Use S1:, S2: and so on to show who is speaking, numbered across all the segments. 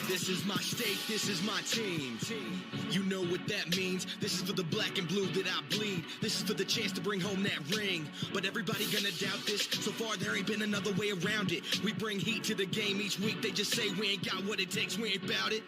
S1: This is my state, this is my team. You know what that means. This is for the black and blue that I bleed. This is for the chance to bring home that ring. But everybody gonna doubt this. So far there ain't been another way around it. We bring heat to the game each week. They just say we ain't got what it takes, we ain't bout it.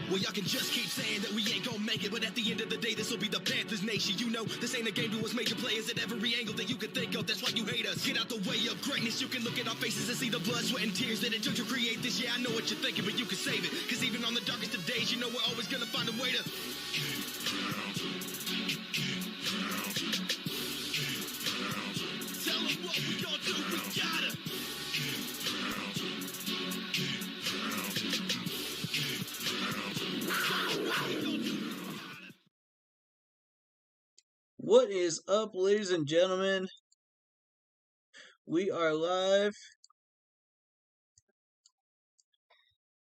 S1: Well, y'all can just keep saying that we ain't gonna make it, but at the end of the day, this'll be the Panthers nation. You know, this ain't a game to us major players at every angle that you can think of. That's why you hate us. Get out the way of greatness. You can look at our faces and see the blood, sweat, and tears that it took to create this. Yeah, I know what you're thinking, but you can save it. Cause even on the darkest of days, you know we're always gonna find a way to tell them what we gonna do, we gotta
S2: What is up, ladies and gentlemen? We are live,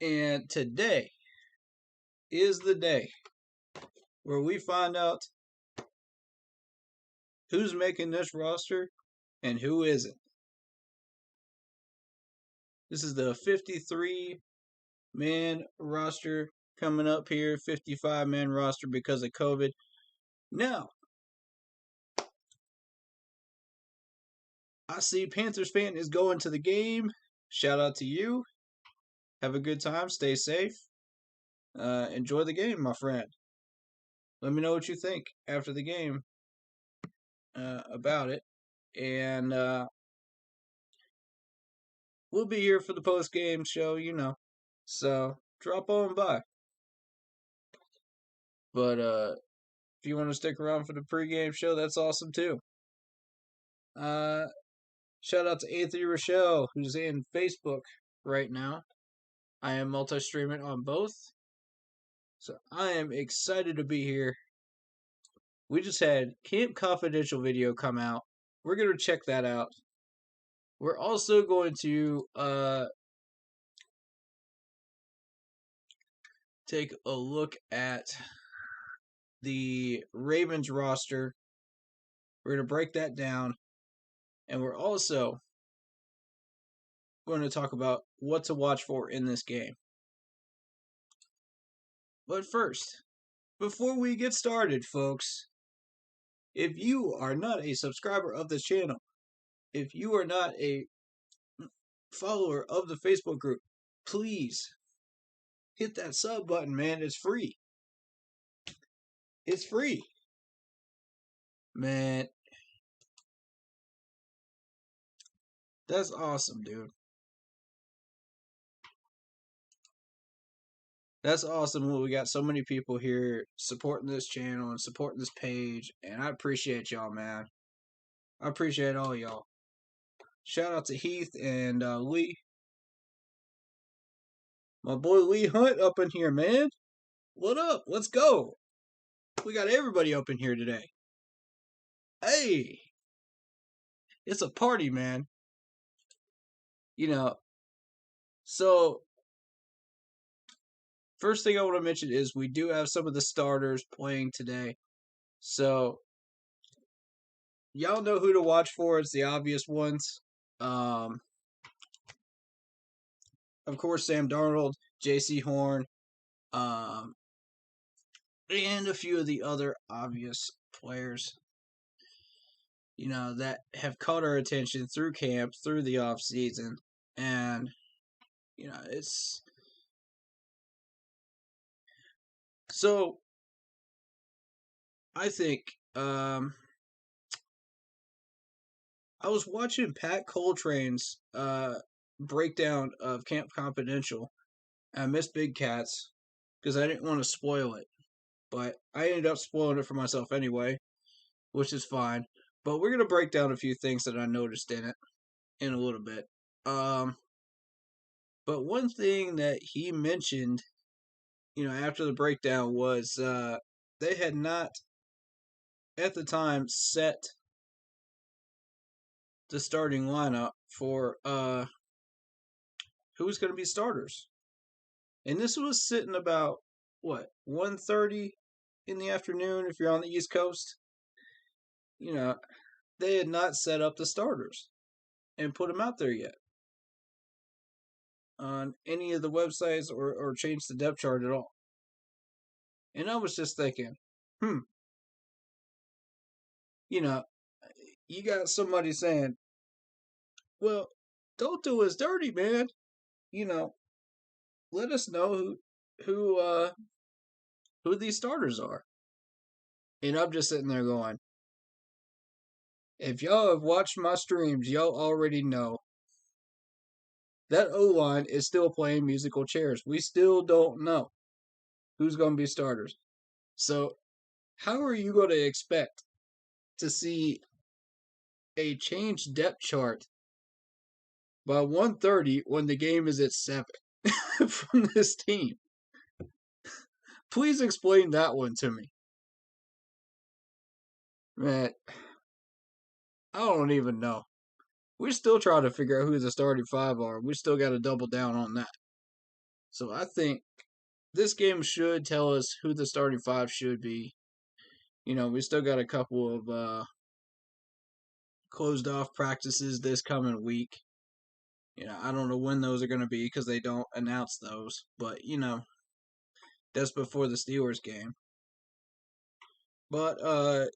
S2: and today is the day where we find out who's making this roster and who isn't. This is the 53-man roster coming up here, 55-man roster because of COVID. Now, I see Panthers fan is going to the game. Shout out to you. Have a good time. Stay safe. Enjoy the game, my friend. Let me know what you think after the game about it. And we'll be here for the post-game show, you know. So, drop on by. But if you want to stick around for the pregame show, that's awesome too. Shout out to Anthony Rochelle, who's in Facebook right now. I am multi-streaming on both. So I am excited to be here. We just had Camp Confidential video come out. We're going to check that out. We're also going to take a look at the Ravens roster. We're going to break that down. And we're also going to talk about what to watch for in this game. But first, before we get started, folks, if you are not a subscriber of this channel, if you are not a follower of the Facebook group, please hit that sub button, man. It's free. It's free. Man, that's awesome, dude. That's awesome. We got so many people here supporting this channel and supporting this page, and I appreciate y'all, man. I appreciate all y'all. Shout out to Heath and Lee. My boy Lee Hunt up in here, man. What up? Let's go. We got everybody up in here today. Hey, it's a party, man. You know, so first thing I want to mention is we do have some of the starters playing today. So y'all know who to watch for. It's the obvious ones. Of course, Sam Darnold, J.C. Horn, and a few of the other obvious players, you know, that have caught our attention through camp, through the off season, and you know, it's so. I think I was watching Pat Coltrane's breakdown of Camp Confidential. I missed Big Cats because I didn't want to spoil it, but I ended up spoiling it for myself anyway, which is fine. But we're gonna break down a few things that I noticed in it in a little bit. But one thing that he mentioned, you know, after the breakdown was they had not at the time set the starting lineup for who's going to be starters. And this was sitting about, what, 1:30 in the afternoon if you're on the East Coast. You know, they had not set up the starters and put them out there yet on any of the websites or changed the depth chart at all. And I was just thinking, you know, you got somebody saying, well, don't do us dirty, man. You know, let us know who these starters are. And I'm just sitting there going, if y'all have watched my streams, y'all already know that O-line is still playing musical chairs. We still don't know who's going to be starters. So how are you going to expect to see a changed depth chart by 1:30 when the game is at 7 from this team? Please explain that one to me. Man, I don't even know. We're still trying to figure out who the starting five are. We still got to double down on that. So I think this game should tell us who the starting five should be. You know, we still got a couple of closed off practices this coming week. I don't know when those are going to be because they don't announce those. But, that's before the Steelers game. But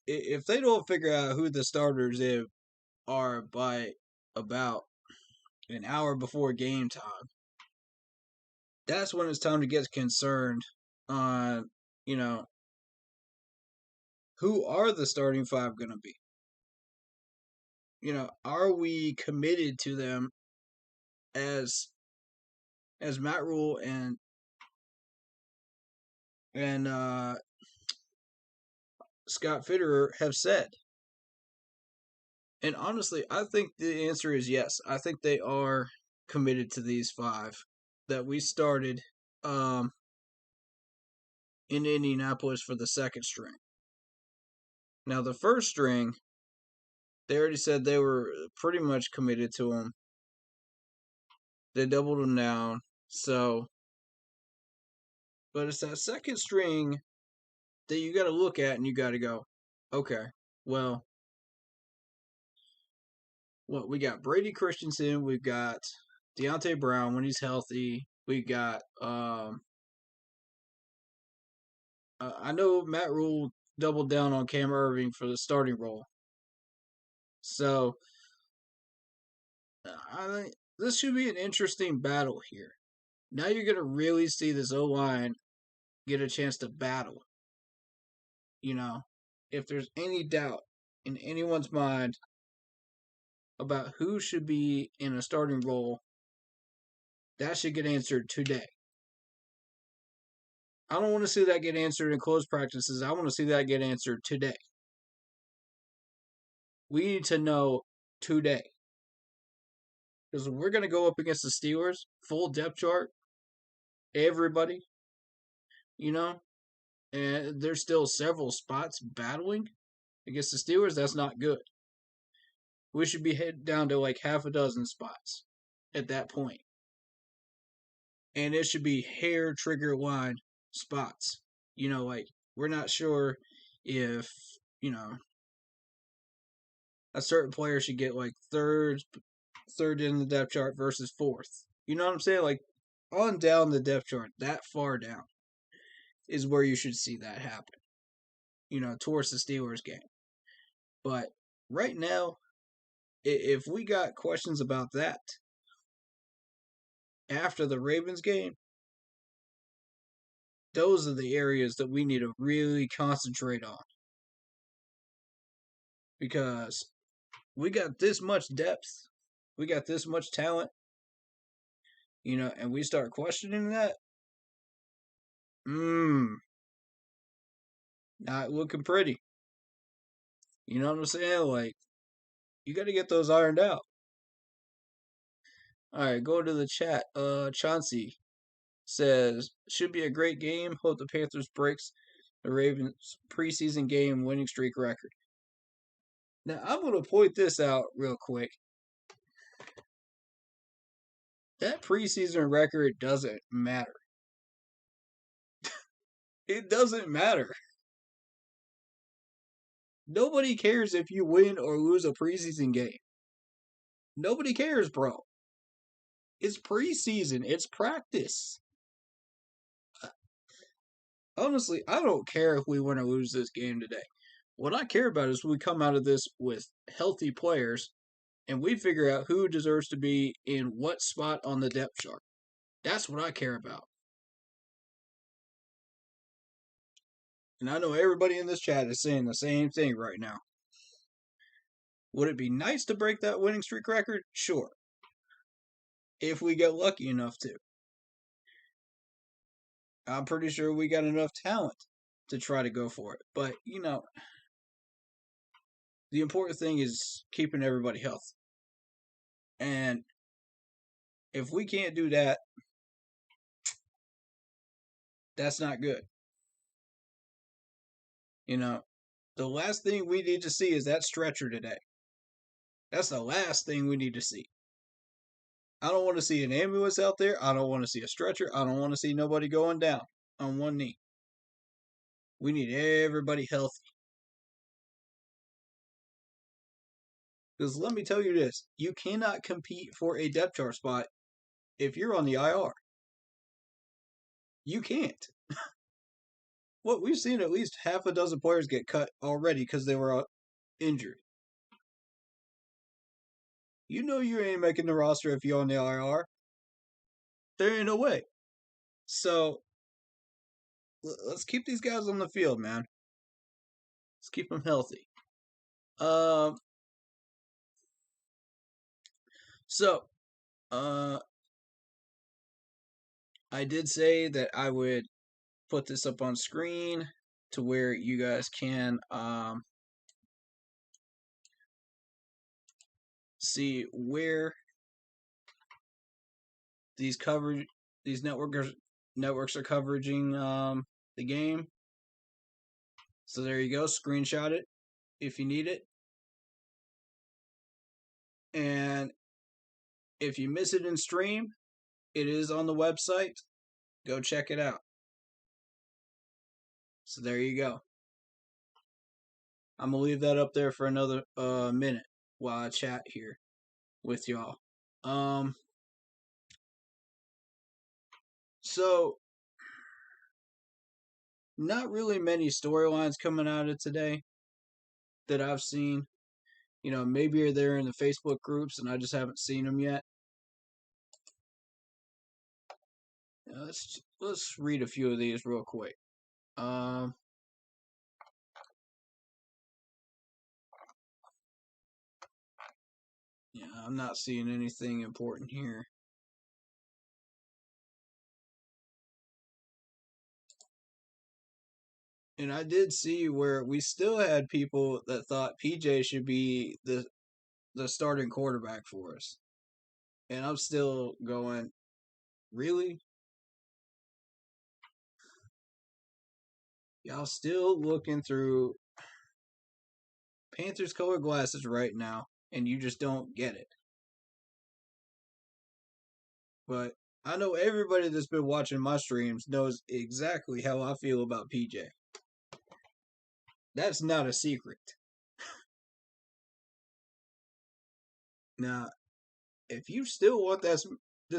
S2: if they don't figure out who the starters are by about an hour before game time, that's when it's time to get concerned on, who are the starting five going to be? Are we committed to them as Matt Rule and Scott Fitterer have said? And honestly, I think the answer is yes. I think they are committed to these five that we started in Indianapolis for the second string. Now, the first string, they already said they were pretty much committed to him. They doubled him down. So, but it's that second string that you got to look at and you got to go, okay, well, we got Brady Christensen, we've got Deontay Brown when he's healthy, we got I know Matt Rule doubled down on Cam Irving for the starting role. So I think this should be an interesting battle here. Now you're going to really see this O-line get a chance to battle. If there's any doubt in anyone's mind about who should be in a starting role, that should get answered today. I don't want to see that get answered in closed practices. I want to see that get answered today. We need to know today. Because we're going to go up against the Steelers, full depth chart, everybody, and there's still several spots battling against the Steelers. That's not good. We should be headed down to like half a dozen spots at that point. And it should be hair trigger line spots. We're not sure if, a certain player should get like third in the depth chart versus fourth. You know what I'm saying? Like on down the depth chart, that far down is where you should see that happen. Towards the Steelers game. But right now, if we got questions about that after the Ravens game, those are the areas that we need to really concentrate on. Because we got this much depth, we got this much talent, and we start questioning that, not looking pretty. You know what I'm saying? Like, you got to get those ironed out. All right, go to the chat. Chauncey says, should be a great game. Hope the Panthers breaks the Ravens preseason game winning streak record. Now, I'm going to point this out real quick. That preseason record doesn't matter. It doesn't matter. Nobody cares if you win or lose a preseason game. Nobody cares, bro. It's preseason. It's practice. Honestly, I don't care if we win or lose this game today. What I care about is we come out of this with healthy players and we figure out who deserves to be in what spot on the depth chart. That's what I care about. And I know everybody in this chat is saying the same thing right now. Would it be nice to break that winning streak record? Sure. If we get lucky enough to. I'm pretty sure we got enough talent to try to go for it. But, the important thing is keeping everybody healthy. And if we can't do that, that's not good. The last thing we need to see is that stretcher today. That's the last thing we need to see. I don't want to see an ambulance out there. I don't want to see a stretcher. I don't want to see nobody going down on one knee. We need everybody healthy. Because let me tell you this, you cannot compete for a depth chart spot if you're on the IR. You can't. What we've seen at least half a dozen players get cut already because they were injured. You know you ain't making the roster if you're on the IR. There ain't no way. So let's keep these guys on the field, man. Let's keep them healthy. So I did say that I would put this up on screen to where you guys can see where these networks are covering the game. So there you go. Screenshot it if you need it. And if you miss it in stream, it is on the website. Go check it out. So there you go. I'm going to leave that up there for another minute while I chat here with y'all. So, not really many storylines coming out of today that I've seen. You know, maybe they're in the Facebook groups and I just haven't seen them yet. Let's read a few of these real quick. Yeah, I'm not seeing anything important here. And I did see where we still had people that thought PJ should be the starting quarterback for us. And I'm still going, really? Y'all still looking through Panthers colored glasses right now, and you just don't get it. But I know everybody that's been watching my streams knows exactly how I feel about PJ. That's not a secret. Now, if you still want this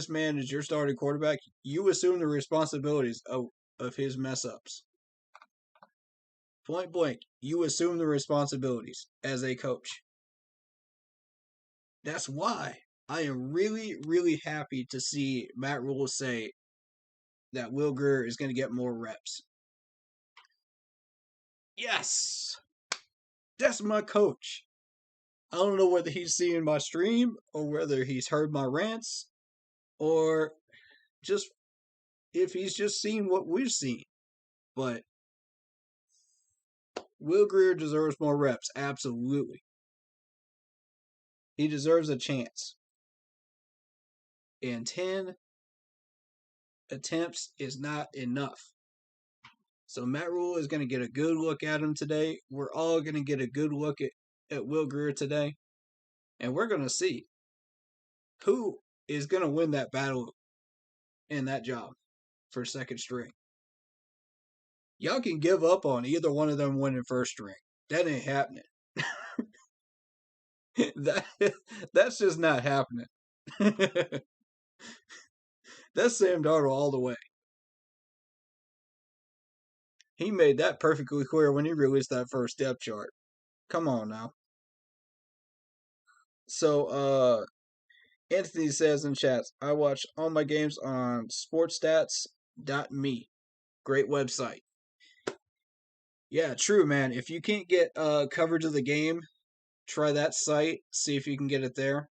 S2: man as your starting quarterback, you assume the responsibilities of his mess ups. Point blank, you assume the responsibilities as a coach. That's why I am really, really happy to see Matt Rule say that Will Grier is going to get more reps. Yes! That's my coach. I don't know whether he's seeing my stream or whether he's heard my rants or just if he's just seen what we've seen. But Will Grier deserves more reps, absolutely. He deserves a chance. And 10 attempts is not enough. So Matt Rule is going to get a good look at him today. We're all going to get a good look at Will Grier today. And we're going to see who is going to win that battle in that job for second string. Y'all can give up on either one of them winning first string. That ain't happening. That's just not happening. That's Sam Darnold all the way. He made that perfectly clear when he released that first depth chart. Come on now. So, Anthony says in chat, I watch all my games on sportstats.me. Great website. Yeah, true, man. If you can't get coverage of the game, try that site. See if you can get it there.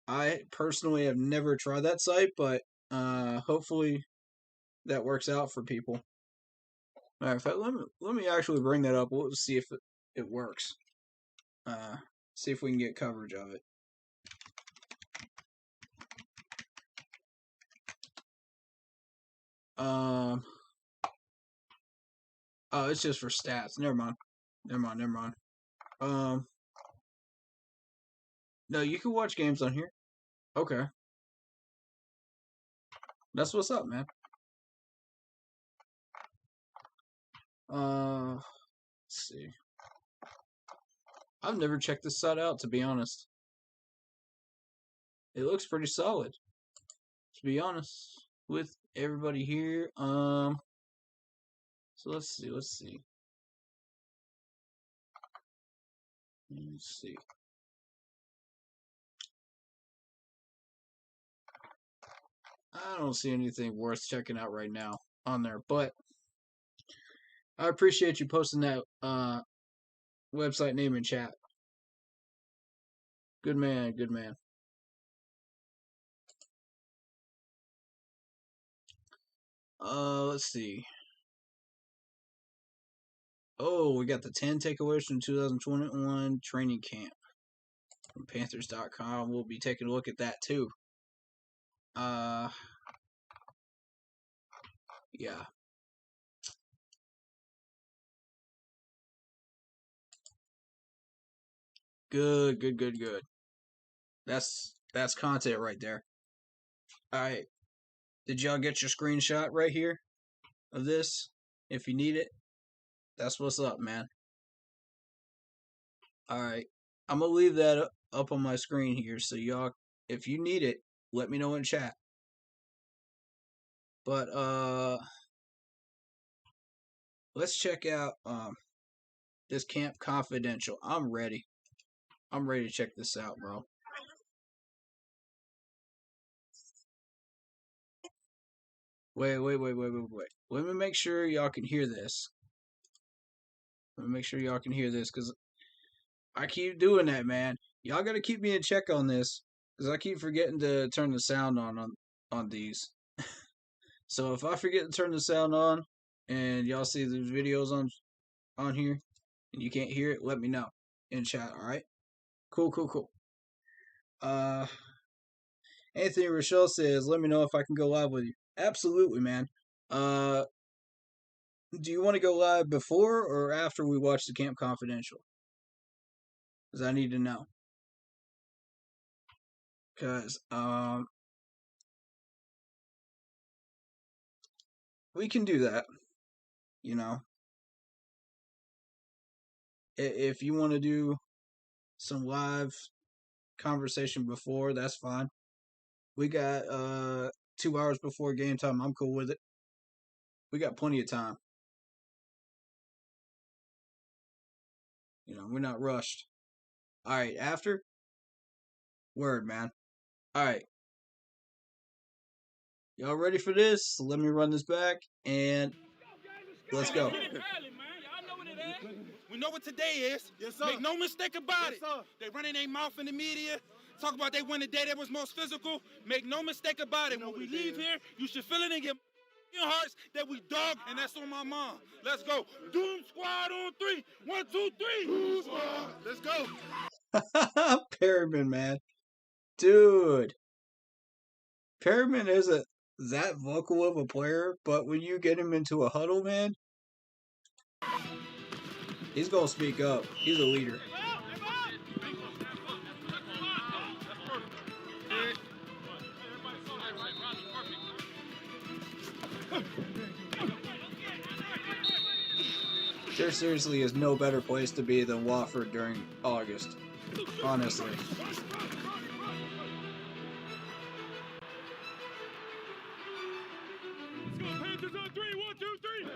S2: I personally have never tried that site, but hopefully that works out for people. Matter of fact, let me actually bring that up. We'll see if it works. See if we can get coverage of it. Oh, it's just for stats. Never mind. No, you can watch games on here. Okay. That's what's up, man. Let's see. I've never checked this site out, to be honest. it looks pretty solid. To be honest with everybody here, so let's see. Let's see. I don't see anything worth checking out right now on there, but I appreciate you posting that website name in chat. Good man, good man. Let's see. Oh, we got the 10 takeaways from 2021 training camp from Panthers.com. We'll be taking a look at that too. Yeah. Good. That's content right there. All right. Did y'all get your screenshot right here of this? If you need it, that's what's up, man. All right. I'm going to leave that up on my screen here. So y'all, if you need it, let me know in chat. But, let's check out, this Camp Confidential. I'm ready. I'm ready to check this out, bro. Wait. Let me make sure y'all can hear this. Because I keep doing that, man. Y'all got to keep me in check on this, because I keep forgetting to turn the sound on these. So if I forget to turn the sound on, and y'all see the videos on here, and you can't hear it, let me know in chat, alright? Cool. Anthony Rochelle says, let me know if I can go live with you. Absolutely, man. Do you want to go live before or after we watch the Camp Confidential? Because I need to know. Because, we can do that, you know. If you want to do some live conversation before, that's fine. We got 2 hours before game time. I'm cool with it. We got plenty of time. You know, we're not rushed. All right, after? Word, man. All right. Y'all ready for this? Let me run this back, and let's go.
S3: We know what today is.
S4: Yes, sir.
S3: Make no mistake about it.
S4: Sir.
S3: They running their mouth in the media. Talk about they won the day that was most physical. Make no mistake about it. When we leave here, you should feel it in your hearts that we dog, and that's on my mom. Let's go. Doom Squad on 3. 1, 2, 3. Doom Squad. Let's go.
S2: Perriman, man. Dude. Perriman isn't that vocal of a player, but when you get him into a huddle, man, he's going to speak up. He's a leader. There seriously is no better place to be than Wofford during August. Honestly.
S3: Let's go, Panthers on 3. 1, 2, 3.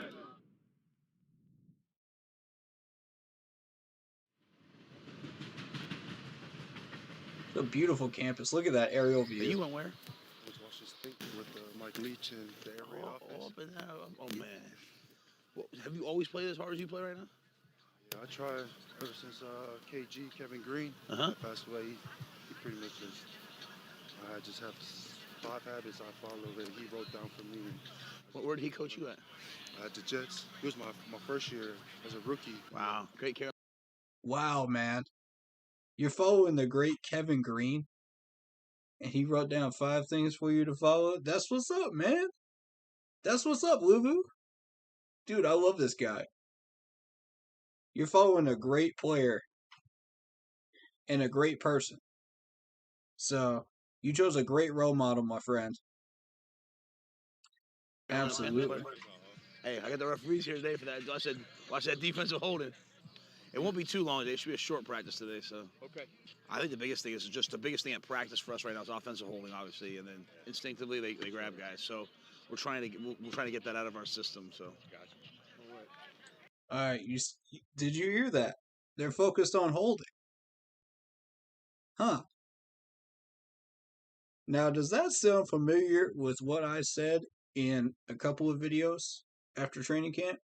S2: It's a beautiful campus. Look at that aerial view.
S5: You went where?
S4: Was Washington State with Mike Leach and the air raid offense.
S5: Up and down. Oh man. Well, have you always played as hard as you play right now?
S4: Yeah, I tried ever since KG, Kevin Green, passed away. He pretty much just, I just have 5 habits I follow that he wrote down for me.
S5: Where did he coach you at?
S4: At the Jets. It was my first year as a rookie.
S5: Wow. Great care.
S2: Wow, man. You're following the great Kevin Green, and he wrote down 5 things for you to follow. That's what's up, man. That's what's up, Luvu. Dude, I love this guy. You're following a great player and a great person. So, you chose a great role model, my friend. Absolutely.
S5: Hey, I got the referees here today for that. I said, watch that defensive holding. It won't be too long today. It should be a short practice today. So
S6: Okay.
S5: I think the biggest thing is just the biggest thing at practice for us right now is offensive holding, obviously, and then instinctively they grab guys. So we're trying to get that out of our system. So
S6: Gotcha. All right.
S2: All right, did you hear that? They're focused on holding. Huh. Now, does that sound familiar with what I said in a couple of videos after training camp?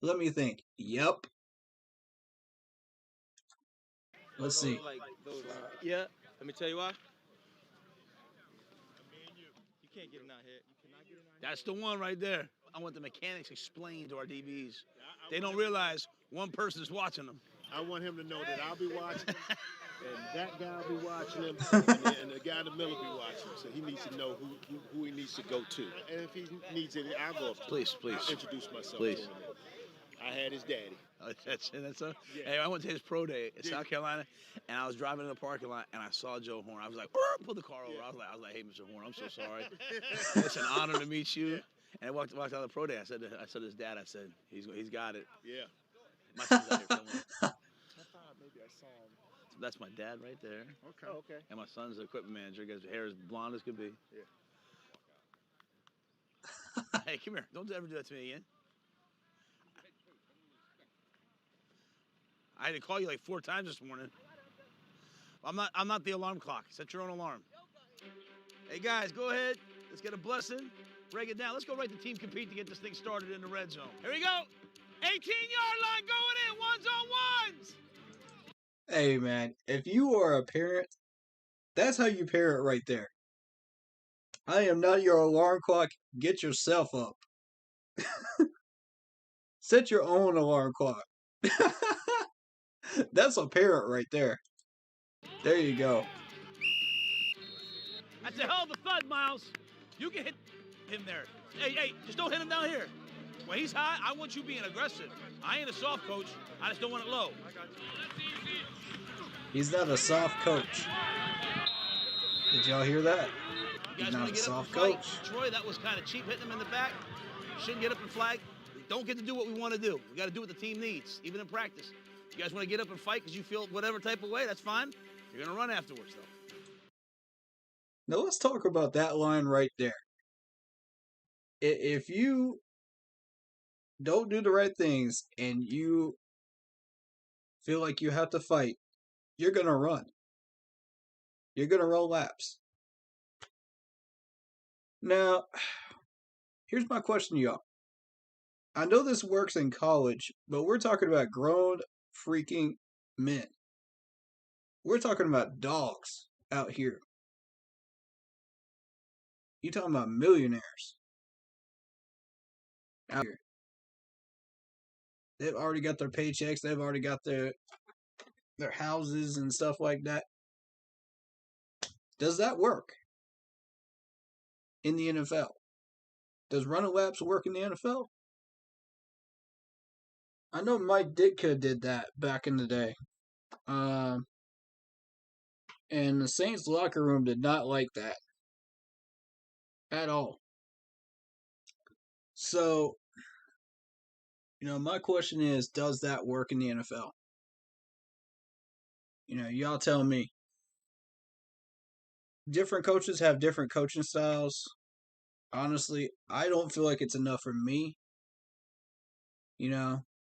S2: Let me think. Yep. Let's see.
S7: Yeah, let me tell you why. You can't get him out here. You cannot get him out here.
S5: that's the one right there. I want the mechanics explained to our DBs. They don't realize one person is watching them.
S8: I want him to know that I'll be watching him, and that guy will be watching him, and the guy in the middle will be watching him. So he needs to know who he needs to go to. And if he needs any, I'll go up to him.
S5: Please.
S8: I'll introduce myself
S5: Please.
S8: to him. I had his daddy.
S5: That's a,
S8: Yeah.
S5: Hey, I went to his pro day in South Carolina, and I was driving in the parking lot, and I saw Joe Horn. I was like, pull the car over.
S8: Yeah.
S5: I was like, hey, Mr. Horn, I'm so sorry. It's an honor to meet you. And I walked out of the pro day. I said to his dad, I said, he's got it.
S8: Yeah.
S5: My son's out here somewhere.
S8: I thought maybe I saw him.
S5: That's my dad right there.
S8: Okay. Oh, okay.
S5: And my son's the equipment manager. His hair is blonde as could be.
S8: Yeah.
S5: Hey, come here. Don't ever do that to me again. I had to call you like 4 times this morning. I'm not the alarm clock. Set your own alarm. Hey guys, go ahead. Let's get a blessing. Break it down. Let's go right to team compete to get this thing started in the red zone. Here we go. 18-yard line going in. Ones on ones.
S2: Hey, man, if you are a parent, that's how you parent right there. I am not your alarm clock. Get yourself up. Set your own alarm clock. That's a parent right there. There you go.
S5: That's a hell of a thud, Miles. You can hit him there. Hey, just don't hit him down here. When he's high, I want you being aggressive. I ain't a soft coach. I just don't want it low.
S2: He's not a soft coach. Did y'all hear that?
S5: You
S2: He's
S5: guys
S2: not
S5: want
S2: a
S5: to get up and
S2: soft
S5: fight?
S2: coach.
S5: Troy, that was kind of cheap hitting him in the back. Shouldn't get up and flag. Don't get to do what we want to do. We got to do what the team needs, even in practice. You guys want to get up and fight because you feel whatever type of way, that's fine. You're going to run afterwards, though.
S2: Now let's talk about that line right there. If you don't do the right things and you feel like you have to fight, you're going to run. You're going to roll laps. Now, here's my question to y'all. I know this works in college, but we're talking about grown freaking men. We're talking about dogs out here. You're talking about millionaires out here. They've already got their paychecks. They've already got their houses and stuff like that. Does that work in the NFL? Does running laps work in the NFL? I know Mike Ditka did that back in the day. And the Saints locker room did not like that at all. So, my question is, does that work in the NFL? Y'all tell me. Different coaches have different coaching styles. Honestly, I don't feel like it's enough for me.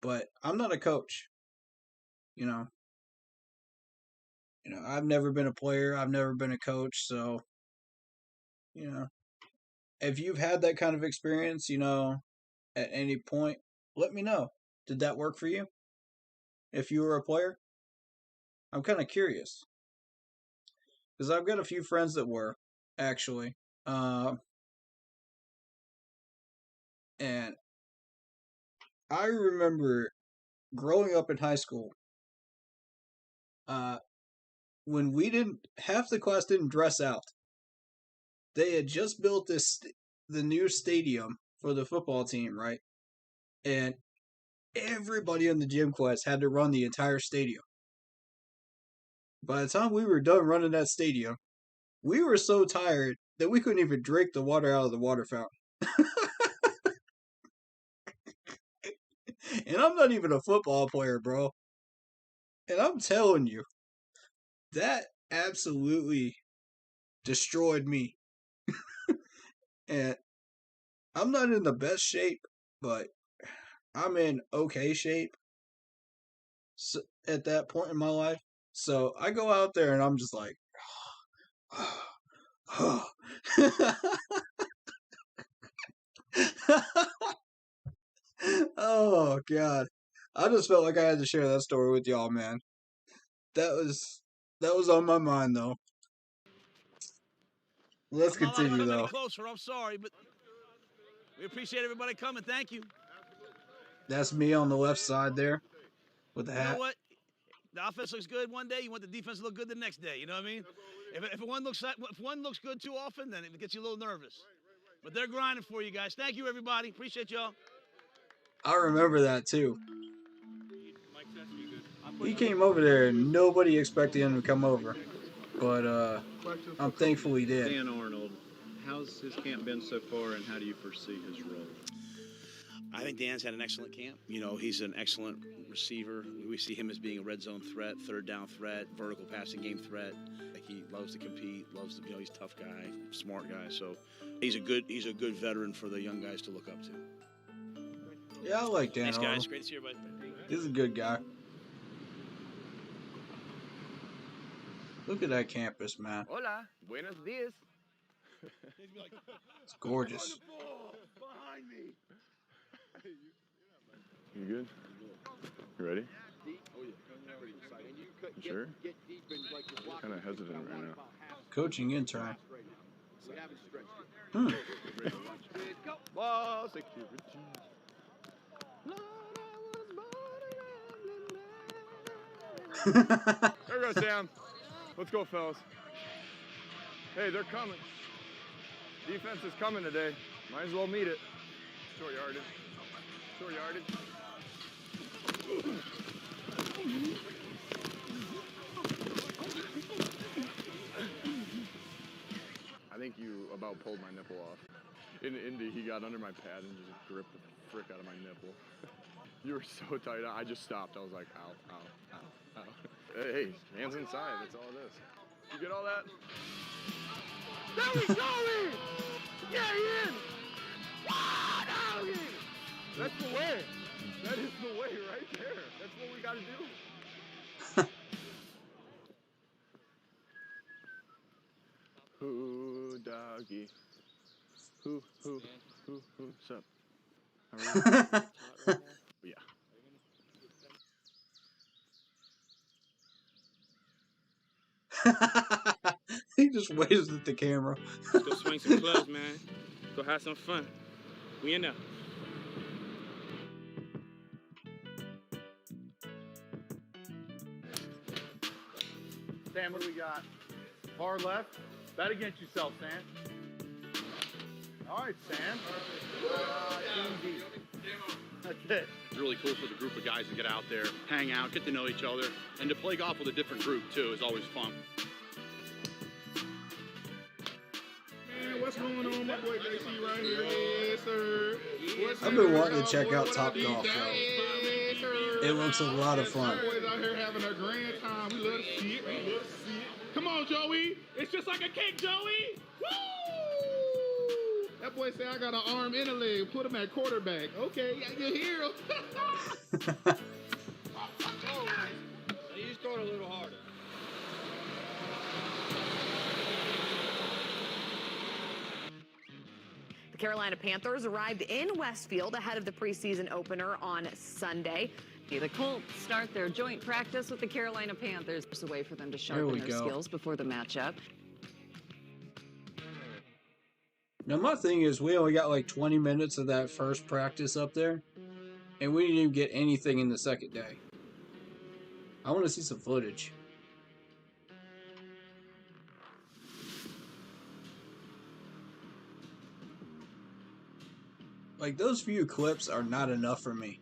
S2: But I'm not a coach. I've never been a player. I've never been a coach. So, if you've had that kind of experience, at any point, let me know. Did that work for you? If you were a player? I'm kind of curious. Because I've got a few friends that were, actually. And I remember growing up in high school, when half the class didn't dress out. They had just built the new stadium for the football team, right? And everybody in the gym class had to run the entire stadium. By the time we were done running that stadium, we were so tired that we couldn't even drink the water out of the water fountain. And I'm not even a football player, bro. And I'm telling you, that absolutely destroyed me. And I'm not in the best shape, but I'm in okay shape at that point in my life. So I go out there and I'm just like, oh God. I just felt like I had to share that story with y'all, man. That was on my mind though. Let's
S5: I'm not allowed to
S2: continue
S5: come any
S2: though.
S5: closer. I'm sorry, but we appreciate everybody coming. Thank you.
S2: That's me on the left side there with the
S5: You know
S2: hat.
S5: what? The offense looks good one day. You want the defense to look good the next day. You know what I mean? If one looks good too often, then it gets you a little nervous. But they're grinding for you guys. Thank you, everybody. Appreciate y'all.
S2: I remember that too. He came over there and nobody expected him to come over. But I'm thankful he did.
S6: Dan Arnold, how's his camp been so far, and how do you foresee his role?
S5: I think Dan's had an excellent camp. You know, he's an excellent receiver. We see him as being a red zone threat, third down threat, vertical passing game threat. Like, he loves to compete, loves to, he's a tough guy, smart guy. So he's a good veteran for the young guys to look up to.
S2: Yeah, I like Dan
S5: Thanks,
S2: Arnold.
S5: guys. Great to see you, everybody.
S2: He's a good guy. Look at that campus, man.
S9: Hola, buenos dias.
S2: It's gorgeous.
S3: Behind me.
S10: You good? You ready? You sure? Kind of hesitant right now.
S2: Coaching intern.
S10: Law security. There we go, Sam. Let's go, fellas. Hey, they're coming. Defense is coming today. Might as well meet it. Short yardage. Short yardage. I think you about pulled my nipple off. In Indy, he got under my pad and just gripped the frick out of my nipple. You were so tight. I just stopped. I was like, ow, ow, ow, ow. Hey, hands inside. That's all it is. You get all that? There we go, in! Yeah, he in! Wow, that's the way. That is the way right there. That's what we got to do. Who, doggy? Who, what's up? How are you? Yeah.
S2: He just waves at the camera.
S7: Let's go swing some clubs, man. Go have some fun. We in there.
S11: Sam, what do we got? Far left? Bet against yourself, Sam. All right, Sam. Easy. That's it.
S12: It's really cool for the group of guys to get out there, hang out, get to know each other, and to play golf with a different group, too, is always fun.
S8: Man, what's going on, my boy JC right here? Yes, sir.
S2: I've been wanting to check out Top Golf, though. It looks a lot of fun.
S8: My boys out here having a grand time. We love to see it. We love to see it. Come on, Joey. It's just like a cake, Joey. Woo! That boy said I got an arm and a leg. Put him at quarterback. Okay, you hear him.
S7: You just throw it a little harder.
S13: The Carolina Panthers arrived in Westfield ahead of the preseason opener on Sunday.
S14: The Colts start their joint practice with the Carolina Panthers. It's a way for them to sharpen their skills before the matchup.
S2: Now, my thing is, we only got like 20 minutes of that first practice up there, and we didn't even get anything in the second day. I want to see some footage. Like, those few clips are not enough for me.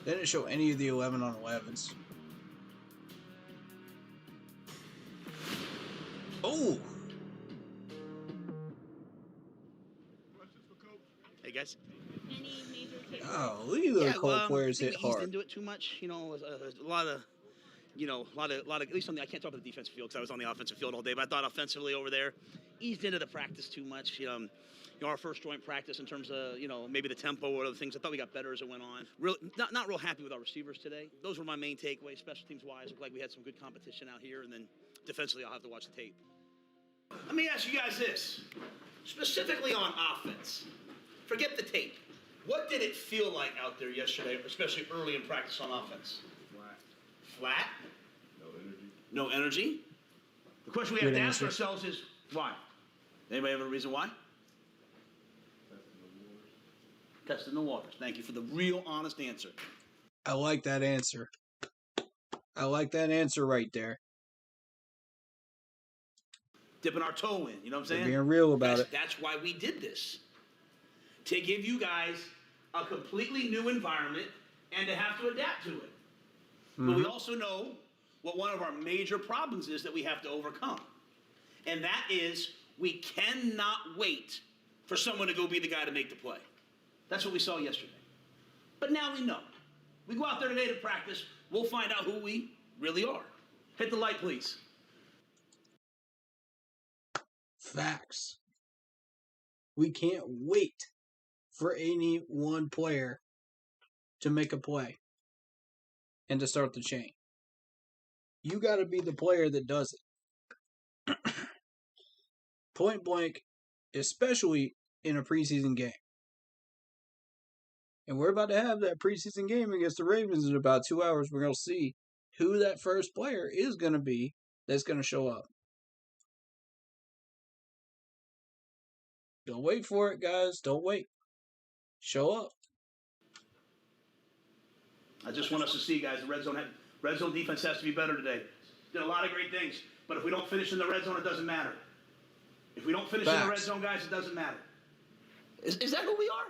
S2: They didn't show any of the 11 on 11s. Oh! of the Colt players hit
S5: I think we eased
S2: hard.
S5: into it too much. You know, a lot of, at least on the, I can't talk about the defensive field because I was on the offensive field all day, but I thought offensively over there, eased into the practice too much. Our first joint practice in terms of, maybe the tempo or other things. I thought we got better as it went on. Not real happy with our receivers today. Those were my main takeaways, special teams wise. Looked like we had some good competition out here, and then defensively, I'll have to watch the tape. Let me ask you guys this, specifically on offense. Forget the tape. What did it feel like out there yesterday, especially early in practice on offense? Flat? No energy? The question we have to ask ourselves is, why? Anybody have a reason why? Testing the waters. Thank you for the real honest answer.
S2: I like that answer. I like that answer right there.
S5: Dipping our toe in, you know what I'm saying?
S2: Being real about it.
S5: That's why we did this. To give you guys a completely new environment and to have to adapt to it. But we also know what one of our major problems is that we have to overcome. And that is we cannot wait for someone to go be the guy to make the play. That's what we saw yesterday. But now we know. We go out there today to practice, we'll find out who we really are. Hit the light, please.
S2: Facts. We can't wait for any one player to make a play and to start the chain. You got to be the player that does it. Point blank, especially in a preseason game. And we're about to have that preseason game against the Ravens in about 2 hours. We're going to see who that first player is going to be that's going to show up. Don't wait for it, guys. Don't wait. Show up.
S5: I just want us to see, guys, the red zone defense has to be better today. Did a lot of great things, but if we don't finish in the red zone, it doesn't matter. If we don't finish in the red zone, guys, it doesn't matter. Is that who we are?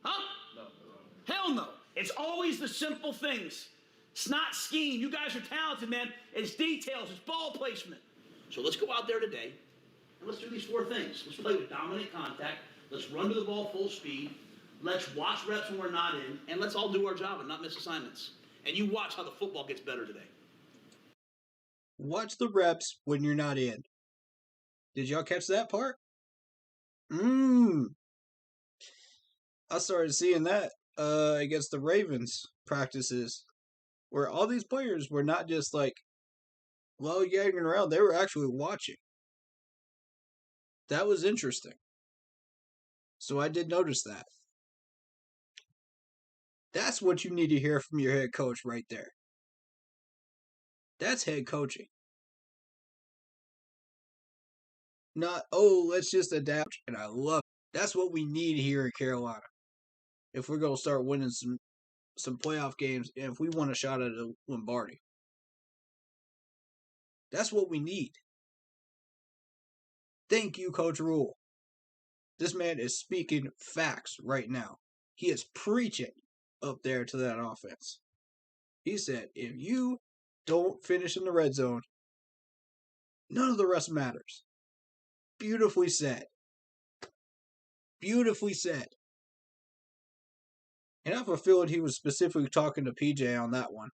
S5: Huh? No. Hell no. It's always the simple things. It's not scheme. You guys are talented, man. It's details. It's ball placement. So let's go out there today, and let's do these 4 things. Let's play with dominant contact. Let's run to the ball full speed. Let's watch reps when we're not in, and let's all do our job and not miss assignments. And you watch how the football gets better today.
S2: Watch the reps when you're not in. Did y'all catch that part? I started seeing that against the Ravens practices, where all these players were not just like lollygagging around. They were actually watching. That was interesting. So I did notice that. That's what you need to hear from your head coach right there. That's head coaching. Not, let's just adapt. And I love it. That's what we need here in Carolina. If we're going to start winning some playoff games, and if we want a shot at a Lombardi. That's what we need. Thank you, Coach Rule. This man is speaking facts right now. He is preaching up there to that offense. He said, if you don't finish in the red zone, none of the rest matters. Beautifully said. Beautifully said. And I have a feeling he was specifically talking to PJ on that one.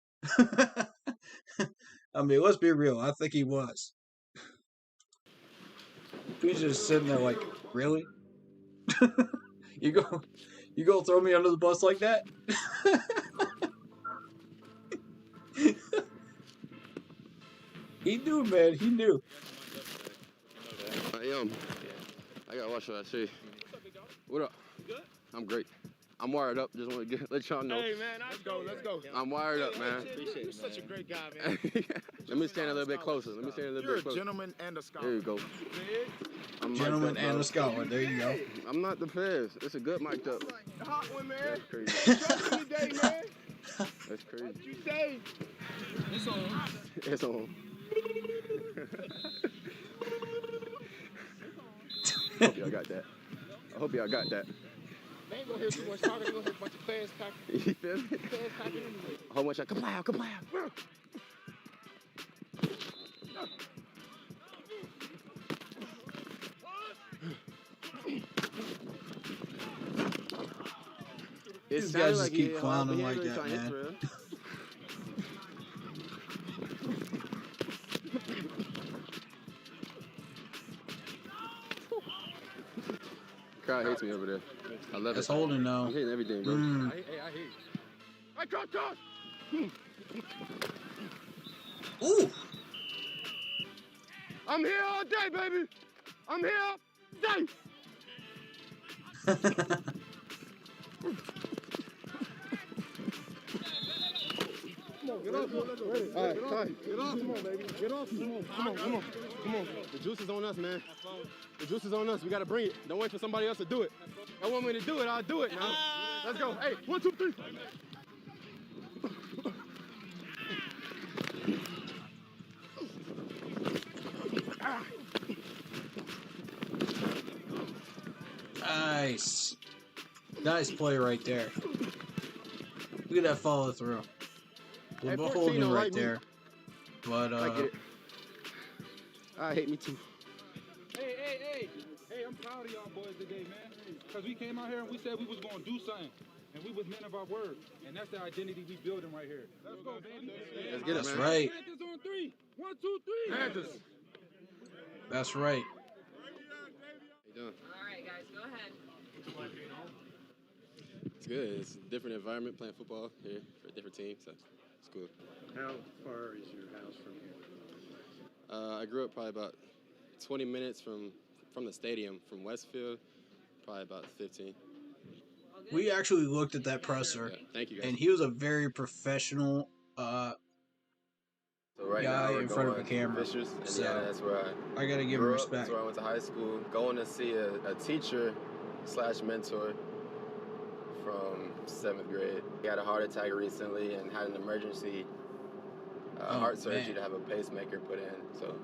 S2: I mean, let's be real. I think he was. PJ just sitting there like, really? You go throw me under the bus like that? He knew, man. He knew.
S9: I gotta watch what I see. What up? Good? I'm great. I'm wired up. Just want to let y'all know.
S8: Hey, man, let's go.
S9: I'm wired up, man.
S8: You're such a great guy, man.
S9: Let me stand a little bit closer.
S8: You're a gentleman and a scholar.
S9: There you go. I'm
S2: gentleman and a scholar. There you go.
S9: I'm not the Fez. It's a good mic'd up.
S8: The hot one, man.
S9: That's crazy.
S8: Trust me today, man.
S9: That's crazy.
S8: What you say? It's on.
S9: It's on. I hope y'all got that.
S8: They ain't gonna hear too much talking. They gonna hear a bunch of fast talking.
S9: You feel me?
S8: Fast talking anyway.
S9: A whole bunch of kablow.
S2: These guys just keep clowning like that, man.
S9: Crowd hates me over there. I love
S2: That's
S9: it.
S2: holding now.
S9: I'm hitting everything, bro.
S2: Mm.
S9: I hear you. Hey, coach!
S2: Ooh!
S9: I'm here all day, baby. I'm here all day.
S8: Get off, all right, get off, come on, baby. Get off, come on.
S9: The juice is on us, man. The juice is on us. We gotta bring it. Don't wait for somebody else to do it. I want me to do it, I'll do it now. Let's go. Hey, 1, 2, 3.
S2: Nice. Nice play right there. Look at that follow through. We're
S9: Hey,
S2: holding
S9: don't
S2: right
S9: like me.
S2: there. But,
S9: I get it. I hate me too.
S3: Hey, I'm proud of y'all boys today, man. Because we came out here and we said we was going to do something. And we was men of our word. And that's the identity we building right here. Let's go, baby.
S9: Let's get it,
S2: That's
S9: man.
S2: right.
S3: Panthers on 3. 1, 2, 3. Panthers.
S2: That's right.
S9: How you doing?
S14: All right, guys, go ahead.
S9: It's good. It's a different environment playing football here for a different team, so it's cool.
S6: How far is your house from here?
S9: I grew up probably about 20 minutes from the stadium, from Westfield, probably about 15.
S2: We actually looked at that presser.
S9: Yeah, thank you, guys.
S2: And he was a very professional
S9: So right
S2: guy
S9: now we're
S2: in front of a
S9: going
S2: camera.
S9: Fishers,
S2: So,
S9: Indiana. That's where
S2: I gotta give him
S9: grew up.
S2: respect.
S9: That's where I went to high school. Going to see a teacher / mentor from 7th grade. He had a heart attack recently and had an emergency heart surgery
S2: man.
S9: to have a pacemaker put in. So,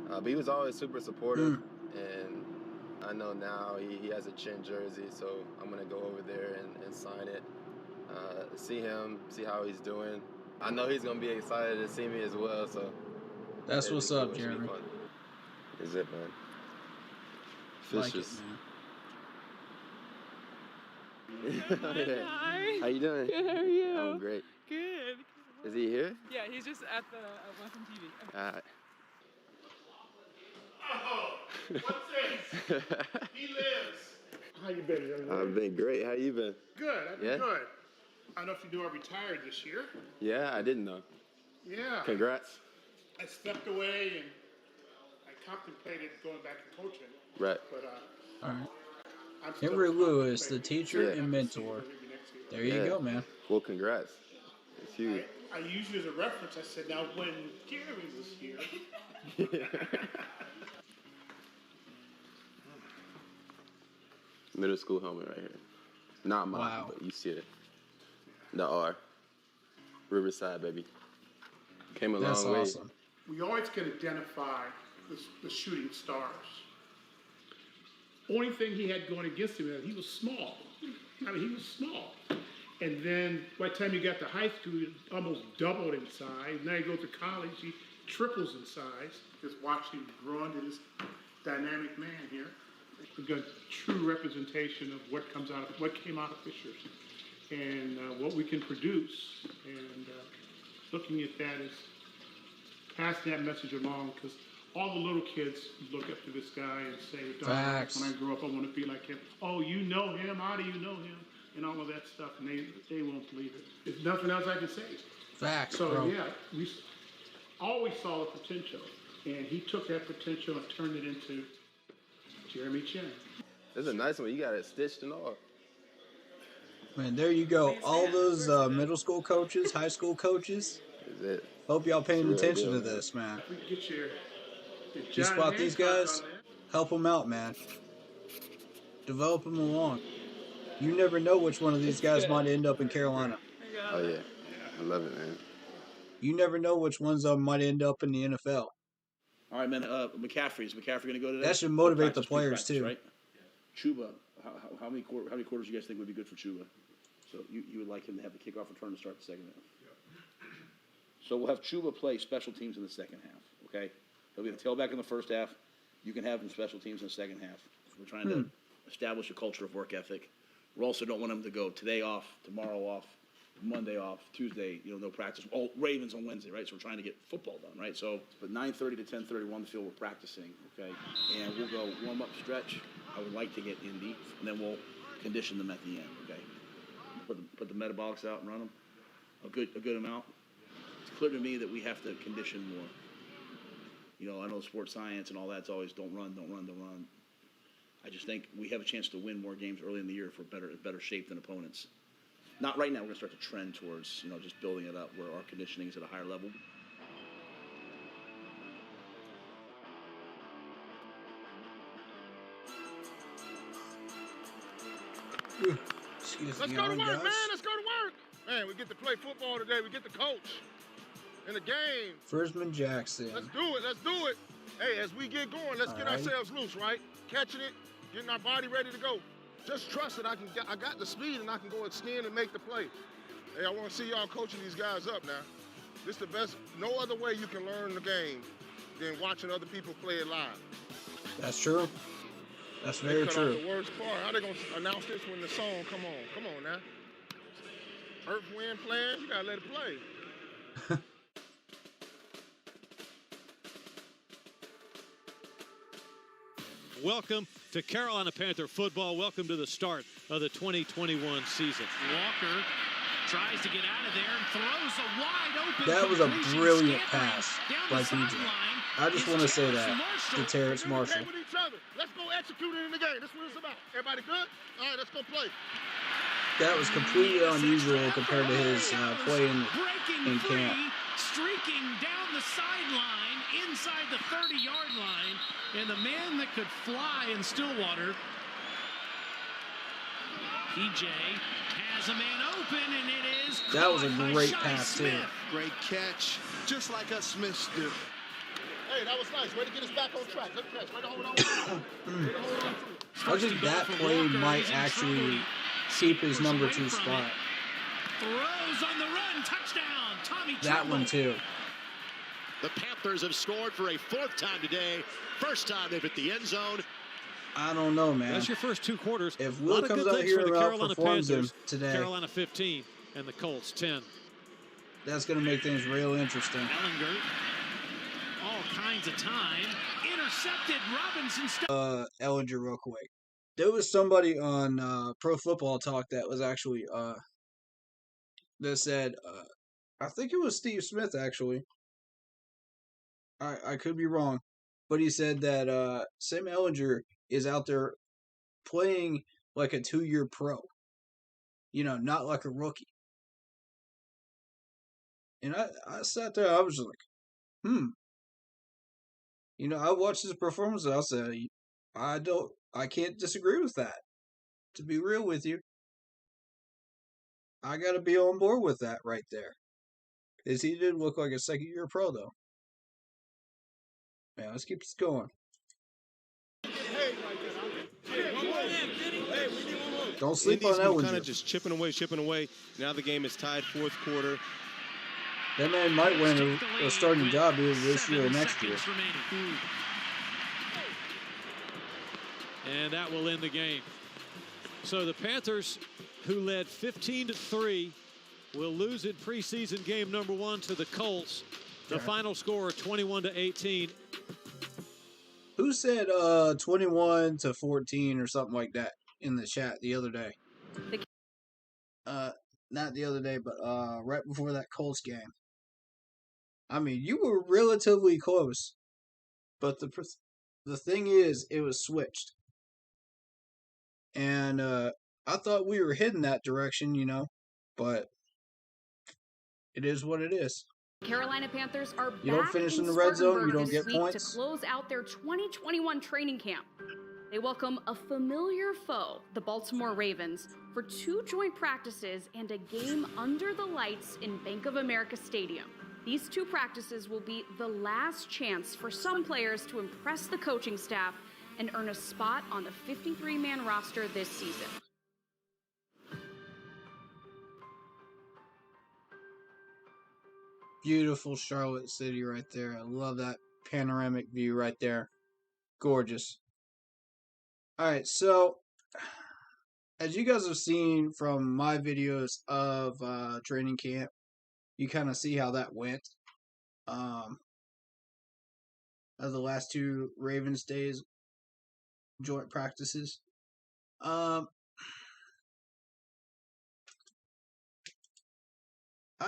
S9: but he was always super supportive, and I know now he has a chin jersey, so I'm gonna go over there and sign it. See him, see how he's doing. I know he's gonna be excited to see me as well. So
S2: That's what's
S9: cool.
S2: up,
S9: It should be
S2: Jeremy.
S9: fun. Is it, man?
S2: Like it,
S9: Fishers.
S2: man.
S15: Hi.
S9: How you doing?
S15: Good, how are you?
S9: I'm great.
S15: Good.
S9: Is he here?
S15: Yeah, he's just at the Western TV.
S9: All right.
S8: Oh, what's this? He lives. How you been, young man?
S9: I've been great. How you been?
S8: Good, I've been
S9: Yeah?
S8: good. I don't know if you knew I retired this year.
S9: Yeah, I didn't know.
S8: Yeah.
S9: Congrats.
S8: I stepped away and I contemplated going back to coaching.
S9: Right.
S8: But
S2: All right.
S8: I'm still
S2: Henry Lewis, the
S8: contemplating.
S2: teacher
S9: Yeah.
S2: and mentor. There you
S9: Yeah.
S2: go, man.
S9: Well, congrats. It's huge.
S8: I used you as a reference. I said, now when Jeremy was here.
S9: Middle school helmet right here. Not mine,
S2: Wow.
S9: but you see it. The R. Riverside, baby. Came a
S2: That's
S9: long way.
S2: awesome.
S8: We always can identify the shooting stars. Only thing he had going against him is he was small. I mean, he was small. And then by the time he got to high school, he almost doubled in size. Now he goes to college, he triples in size. Just watch him grow into this dynamic man here. We've got true representation of what came out of Fishers and what we can produce. And looking at that is passing that message along, because all the little kids look up to this guy and say,
S2: Facts.
S8: when I grow up, I want to be like him. Oh, you know him? How do you know him? And all of that stuff, and they won't believe it. There's nothing else I can say.
S2: Facts,
S8: So
S2: bro.
S8: yeah, we always saw the potential, and he took that potential and turned it into Jeremy Chin.
S9: This is a nice one. You got it stitched and all.
S2: Man, there you go. All those middle school coaches, high school coaches.
S9: Is it?
S2: Hope y'all paying
S9: It's a real
S2: attention
S9: deal,
S2: to
S9: man.
S2: this, man.
S8: We can get your
S2: You
S8: John
S2: spot these
S8: Hancock
S2: guys,
S8: on there.
S2: help them out, man. Develop them along. You never know which one of these guys might end up in Carolina.
S9: Oh, yeah. I love it, man.
S2: You never know which ones of them might end up in the NFL.
S5: All right, man. McCaffrey. Is McCaffrey going to go today?
S2: That should motivate the
S5: Practice,
S2: players,
S5: pre-practice,
S2: too.
S5: Right? Chuba. How many quarters do you guys think would be good for Chuba? So you would like him to have the kickoff return to start the second half. So we'll have Chuba play special teams in the second half. Okay, he'll be the tailback in the first half. You can have him special teams in the second half. We're trying to establish a culture of work ethic. We also don't want them to go today off, tomorrow off, Monday off, Tuesday, no practice. All Ravens on Wednesday, right? So we're trying to get football done, right? So, but 9:30 to 10:30, we're on the field, we're practicing, okay? And we'll go warm-up stretch. I would like to get Indy, and then we'll condition them at the end, okay? Put the metabolics out and run them a good amount. It's clear to me that we have to condition more. I know sports science and all that's always don't run. I just think we have a chance to win more games early in the year if we're better shape than opponents. Not right now. We're going to start to trend towards, just building it up where our conditioning is at a higher level.
S2: Excuse
S11: Let's
S2: me,
S11: go to work,
S2: guys.
S11: man. Let's go to work. Man, we get to play football today. We get to coach in the game.
S2: Frisman Jackson.
S11: Let's do it. Let's do it. Hey, as we get going, let's get ourselves loose, right? Catching it, getting our body ready to go. Just trust that I got the speed and I can go extend and make the play. Hey, I want to see y'all coaching these guys up now. This is the best. No other way you can learn the game than watching other people play it live.
S2: That's true. That's very true.
S11: Off the worst part. How they gonna announce this when the song come on? Come on now. Earth, wind playing. You gotta let it play.
S16: Welcome to Carolina Panther football. Welcome to the start of the 2021 season.
S17: Walker tries to get out of there and throws a wide open.
S2: That was a brilliant pass by TJ. I just want to say that to Terrence Marshall.
S11: With each other. Let's go execute it in the game. That's what it's about. Everybody good? All right, let's go play.
S2: That was completely unusual compared to his play in camp.
S17: Streaking down the sideline inside the 30-yard line, and the man that could fly in Stillwater, PJ, has a man open, and it is
S2: that was a great pass too.
S18: Great catch, just like us Smiths do.
S11: Hey, that was nice. Way to get us back on track. Good catch. Way to hold on.
S2: I think that play might actually keep his number 2 spot.
S17: Throws on the run, touchdown, Tommy
S2: That
S17: Tremble.
S2: one too.
S19: The Panthers have scored for a 4th time today. First time they've hit the end zone.
S2: I don't know, man.
S16: That's your first 2 quarters.
S2: If
S16: A
S2: Will
S16: lot of
S2: comes
S16: good
S2: out
S16: things
S2: here
S16: for the
S2: and
S16: Carolina
S2: outperforms him
S16: Panthers
S2: today,
S16: Carolina 15 and the Colts 10.
S2: That's going to make things real interesting.
S17: Ellinger, all kinds of time, intercepted. Robinson.
S2: Ellinger real quick. There was somebody on Pro Football Talk that was actually that said, I think it was Steve Smith actually. I could be wrong, but he said that Sam Ellinger is out there playing like a 2-year pro. Not like a rookie. And I sat there, I was like, I watched his performance and I said, I can't disagree with that. To be real with you. I gotta be on board with that right there. Because he did look like a 2nd-year pro though. Man, let's keep this going. Don't sleep on that one.
S20: Kind of just chipping away. Now the game is tied 4th quarter.
S2: That man might win a starting job either this year or next year.
S16: And that will end the game. So the Panthers, who led 15-3, will lose in preseason game number 1 to the Colts. The final score 21-18.
S2: Who said 21-14 or something like that in the chat the other day? Not the other day, but right before that Colts game. I mean, you were relatively close, but the thing is, it was switched, and I thought we were heading that direction, but it is what it is.
S21: Carolina Panthers are
S2: You don't
S21: back
S2: finish in the
S21: Spartanburg
S2: red zone, you don't
S21: this
S2: get
S21: week
S2: points.
S21: to close out their 2021 training camp. They welcome a familiar foe, the Baltimore Ravens, for 2 joint practices and a game under the lights in Bank of America Stadium. These 2 practices will be the last chance for some players to impress the coaching staff and earn a spot on the 53-man roster this season.
S2: Beautiful Charlotte City right there. I love that panoramic view right there. Gorgeous. All right, so as you guys have seen from my videos of training camp, you kind of see how that went. Of the last two Ravens days joint practices. I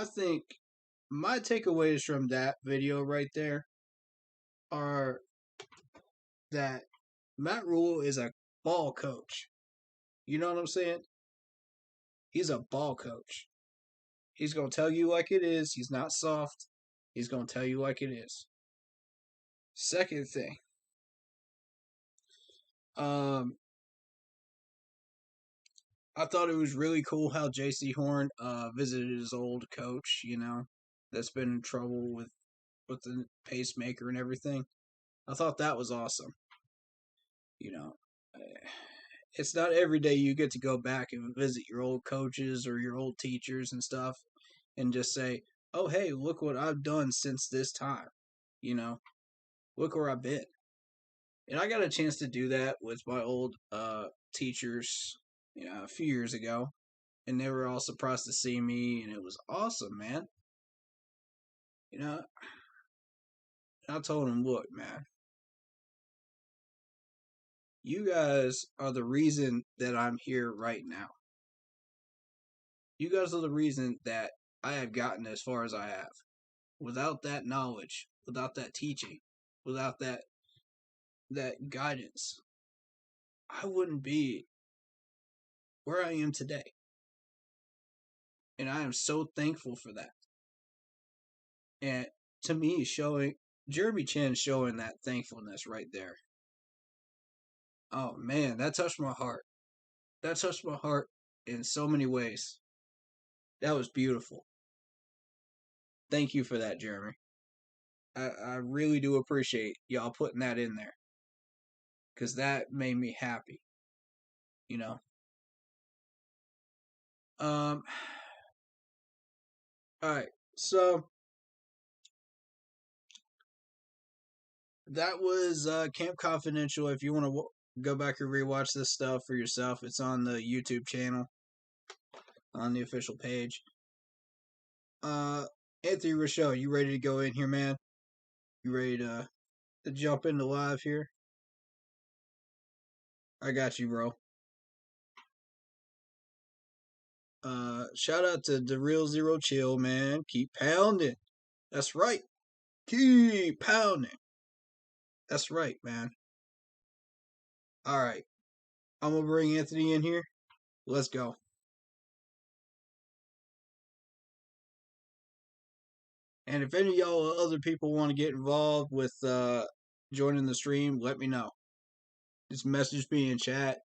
S2: think my takeaways from that video right there are that Matt Rule is a ball coach. You know what I'm saying? He's a ball coach. He's going to tell you like it is. He's not soft. He's going to tell you like it is. Second thing. I thought it was really cool how J.C. Horn visited his old coach, that's been in trouble with the pacemaker and everything. I thought that was awesome. It's not every day you get to go back and visit your old coaches or your old teachers and stuff and just say, oh, hey, look what I've done since this time. Look where I've been. And I got a chance to do that with my old teachers, a few years ago. And they were all surprised to see me, and it was awesome, man. I told them, look, man, you guys are the reason that I'm here right now. You guys are the reason that I have gotten as far as I have. Without that knowledge, without that teaching, without that guidance, I wouldn't be where I am today. And I am so thankful for that. And to me, Jeremy Chin showing that thankfulness right there. Oh man, that touched my heart. That touched my heart in so many ways. That was beautiful. Thank you for that, Jeremy. I really do appreciate y'all putting that in there. Because that made me happy. Alright, so that was Camp Confidential. If you want to go back and rewatch this stuff for yourself, it's on the YouTube channel, on the official page. Anthony Rochelle, you ready to go in here, man? You ready to jump into live here? I got you, bro. Shout out to the Real Zero Chill, man. Keep pounding. That's right. Keep pounding. That's right, man. All right. I'm going to bring Anthony in here. Let's go. And if any of y'all or other people want to get involved with joining the stream, let me know. Just message me in chat.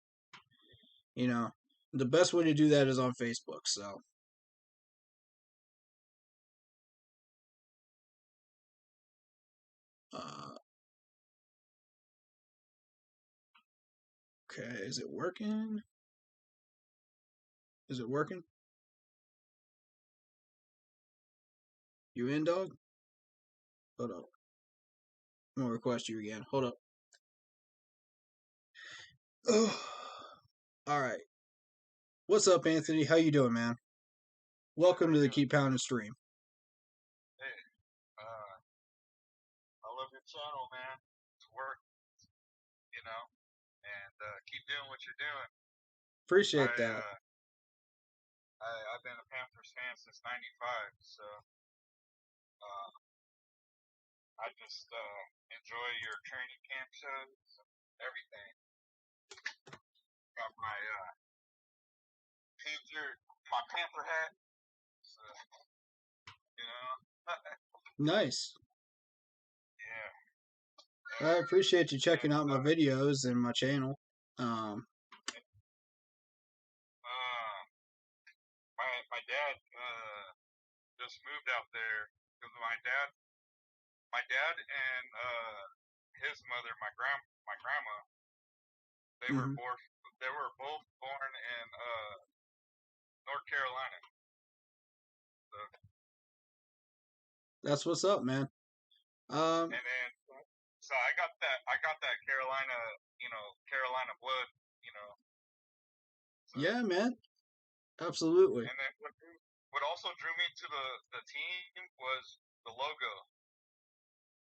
S2: The best way to do that is on Facebook, so. Okay, is it working? Is it working? You in, dog? Hold up. I'm gonna request you again. Hold up. Oh. All right. What's up, Anthony? How you doing, man? Welcome to the Keep Pounding stream.
S1: Hey, I love your channel, man. It's work, and keep doing what you're doing.
S2: Appreciate that.
S1: I've been a Panthers fan since '95, so I just enjoy your training camp shows and everything. Got my Panther hat, so,
S2: Nice.
S1: Yeah.
S2: I appreciate you checking out my videos and my channel.
S1: My dad just moved out there because my dad and his mother, my grandma, they were both born in North Carolina.
S2: That's what's up, man.
S1: And then so I got that Carolina blood, So.
S2: Yeah, man. Absolutely.
S1: And then what also drew me to the team was the logo.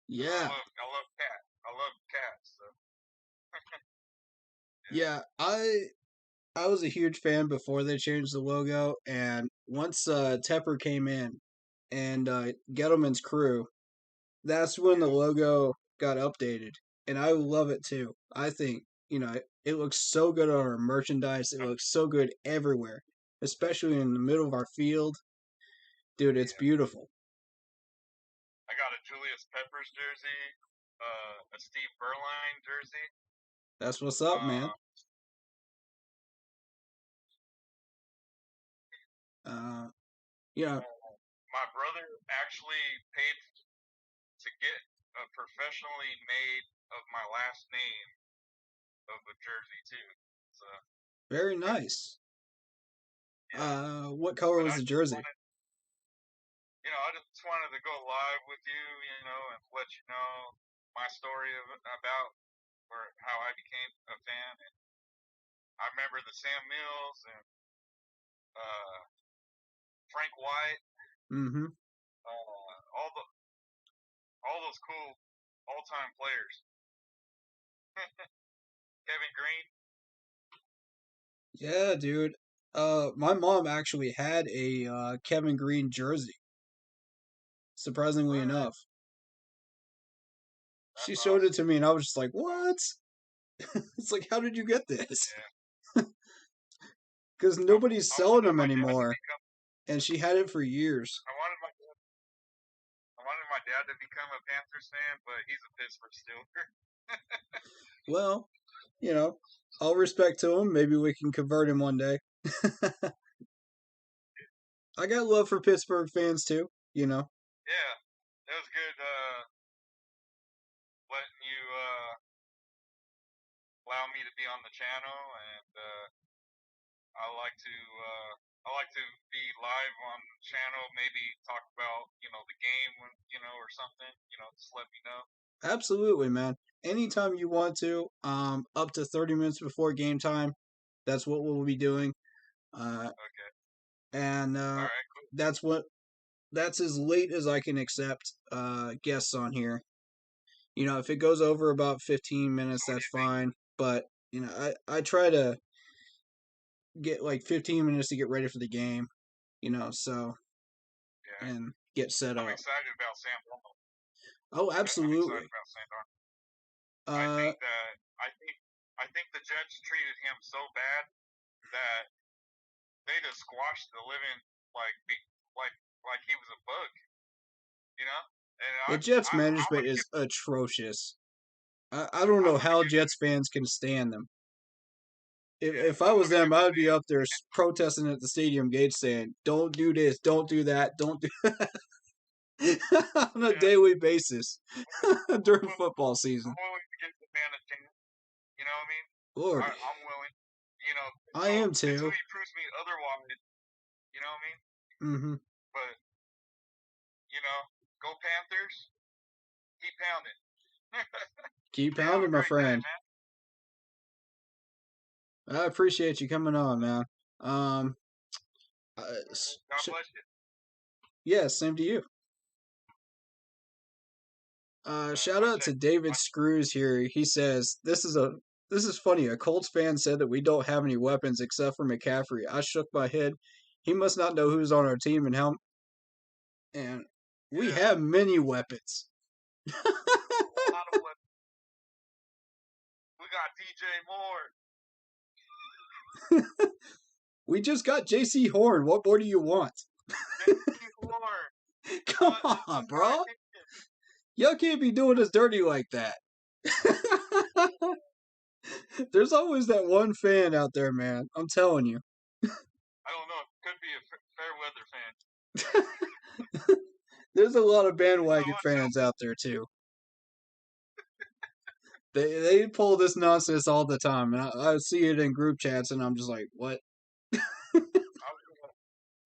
S2: Yeah.
S1: I love cat. I love cats. So.
S2: Yeah, I was a huge fan before they changed the logo, and once Tepper came in and Gettleman's crew, that's when the logo got updated, and I love it too. I think it looks so good on our merchandise. It looks so good everywhere, especially in the middle of our field. Dude, it's beautiful.
S1: I got a Julius Peppers jersey, a Steve Berline jersey.
S2: That's what's up, man. Yeah.
S1: My brother actually paid to get a professionally made of my last name of a jersey too. So.
S2: Very nice. What color was the jersey?
S1: I just wanted to go live with you, and let you know my story about how I became a fan. And I remember the Sam Mills and Frank White.
S2: Mm-hmm.
S1: All those cool all-time players. Kevin Green.
S2: Yeah, dude. My mom actually had a Kevin Green jersey. Surprisingly enough. She showed it to me and I was just like, what? It's like, how did you get this? Because nobody's selling them anymore. And she had it for years.
S1: I wanted my dad to become a Panthers fan, but he's a Pittsburgh Steeler.
S2: Well, all respect to him. Maybe we can convert him one day. I got love for Pittsburgh fans too,
S1: Yeah, it was good letting you allow me to be on the channel, and I like to be live on the channel. Maybe talk about the game, or something. Just let me know.
S2: Absolutely, man. Anytime you want to, up to 30 minutes before game time, that's what we'll be doing.
S1: Okay.
S2: And
S1: All right, cool.
S2: that's as late as I can accept guests on here. If it goes over about 15 minutes, that's fine. But, I try to get like 15 minutes to get ready for the game, so,
S1: yeah.
S2: and get set up.
S1: I'm excited about Sam Darnold.
S2: Oh, absolutely.
S1: I'm excited about Sam Darnold. I think the Jets treated him so bad that they just squashed the living like he was a bug, And
S2: The Jets management is atrocious. I don't know how Jets fans can stand them. If I was them, I'd be up there protesting at the stadium gates saying, don't do this, don't do that, don't do that. On a daily basis during football season.
S1: I'm willing to give the man a chance. You know what I mean?
S2: Lord.
S1: I'm willing.
S2: I am too.
S1: Until he proves me otherwise. You know what I mean?
S2: Mm-hmm.
S1: But, go Panthers. Keep pounding.
S2: Keep pounding, my friend. I appreciate you coming on, man.
S1: God bless you.
S2: Yeah, same to you. Shout out to David Screws here. He says, this is funny. A Colts fan said that we don't have any weapons except for McCaffrey. I shook my head. He must not know who's on our team and how. And we have many weapons.
S1: A lot of weapons. We got DJ Moore.
S2: We just got JC Horn. What more do you want?
S1: JC Horn.
S2: Come on, bro. Y'all can't be doing us dirty like that. There's always that one fan out there, man. I'm telling you.
S1: I don't know. It could be a fair weather fan.
S2: There's a lot of bandwagon fans out there, too. They pull this nonsense all the time, and I see it in group chats, and I'm just like, what?
S1: I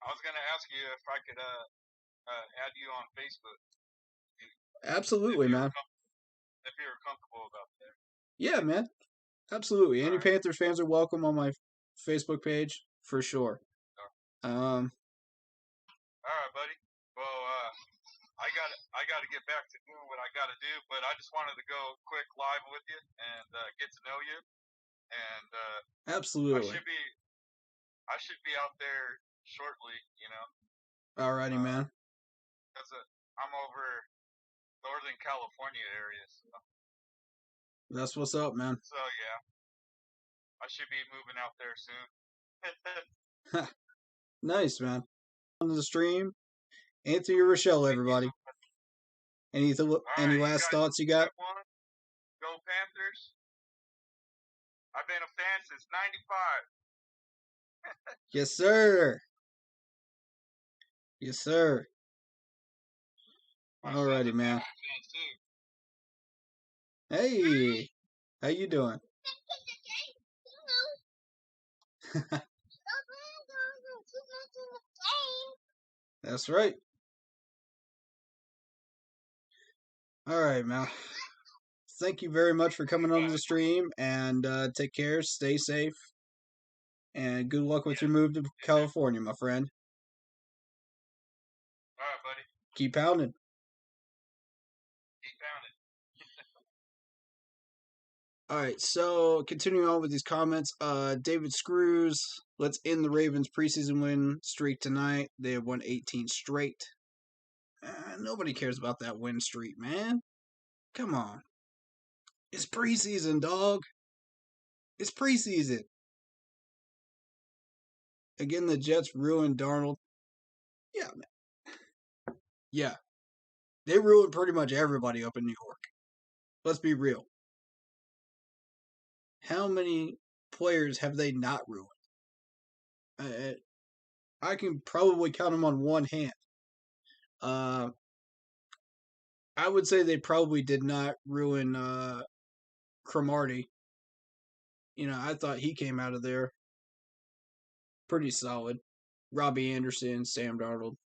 S1: was gonna ask you if I could add you on Facebook.
S2: Absolutely, man.
S1: If you're comfortable about that.
S2: Yeah, man. Absolutely. Any Panthers fans are welcome on my Facebook page for sure.
S1: All right, buddy. Well, I gotta get back to doing what I gotta do, but I just wanted to go quick live with you and get to know you. And
S2: Absolutely.
S1: I should be out there shortly, you know.
S2: Alrighty, man.
S1: Because I'm over Northern California area. So.
S2: That's what's up, man.
S1: So yeah, I should be moving out there soon.
S2: Nice, man. On the stream, Anthony Rochelle, everybody. Any last thoughts you got?
S1: Go Panthers. I've been a fan since '95.
S2: Yes, sir. Yes, sir. Alrighty, man. Hey, how you doing? That's right. All right, man. Thank you very much for coming on the stream, and take care, stay safe, and good luck with your move to California, my friend.
S1: All right, buddy.
S2: Keep pounding.
S1: Keep pounding.
S2: All right, so continuing on with these comments, David Screws, let's end the Ravens preseason win streak tonight. They have won 18 straight. Nobody cares about that win streak, man. Come on. It's preseason, dog. It's preseason. Again, the Jets ruined Darnold. Yeah, man. Yeah. They ruined pretty much everybody up in New York. Let's be real. How many players have they not ruined? I can probably count them on one hand. I would say they probably did not ruin Cromartie. You know, I thought he came out of there pretty solid. Robbie Anderson, Sam Darnold.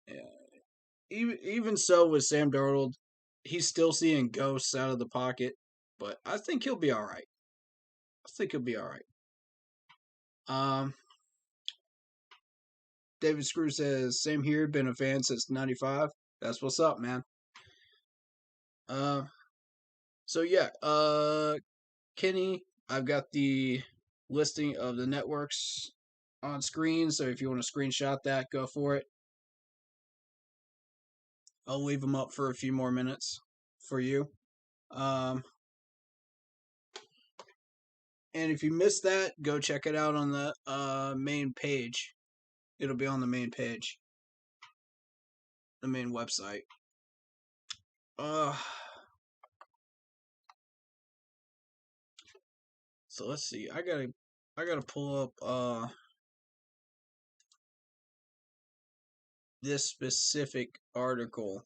S2: Yeah. Even so with Sam Darnold, he's still seeing ghosts out of the pocket, but I think he'll be all right. David Screw says, same here, been a fan since 95. That's what's up, man. So yeah, Kenny, I've got the listing of the networks on screen, so if you want to screenshot that, go for it. I'll leave them up for a few more minutes for you. And if you missed that, go check it out on the main page. It'll be on the main page. The main website. So let's see. I gotta pull up this specific article,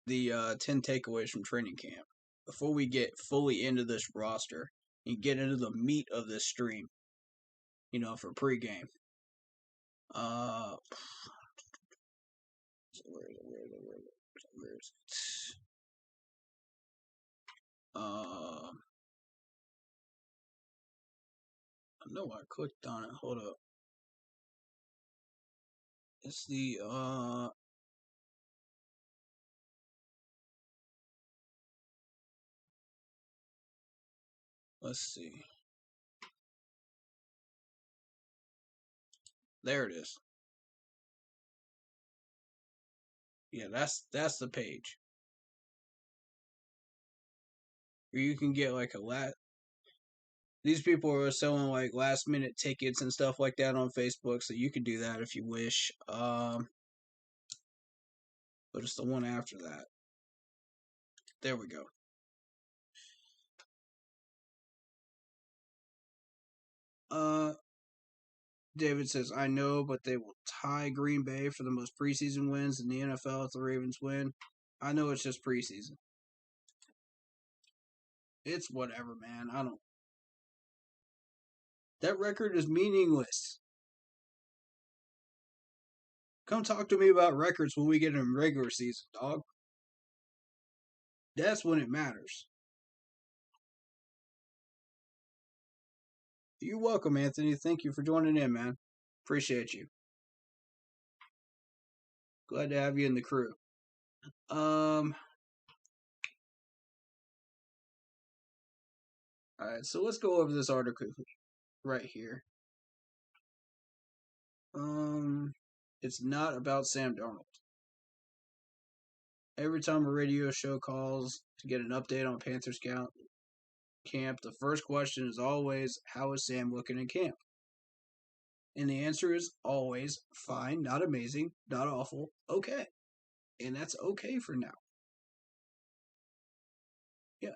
S2: the 10 takeaways from training camp, before we get fully into this roster and get into the meat of this stream, you know, for pregame. Where is it? I know I clicked on it. Hold up. It's the let's see. There it is. Yeah, that's the page. Where you can get like these people are selling like last minute tickets and stuff like that on Facebook, so you can do that if you wish. But it's the one after that. There we go. David says, I know, but they will tie Green Bay for the most preseason wins in the NFL if the Ravens win. I know it's just preseason. It's whatever, man. That record is meaningless. Come talk to me about records when we get in regular season, dog. That's when it matters. You're welcome, Anthony. Thank you for joining in, man. Appreciate you. Glad to have you in the crew. All right, so let's go over this article right here. It's not about Sam Darnold. Every time a radio show calls to get an update on Panthers camp, the first question is always, how is Sam looking in camp? And the answer is always fine, not amazing, not awful, okay. And that's okay for now. Yeah.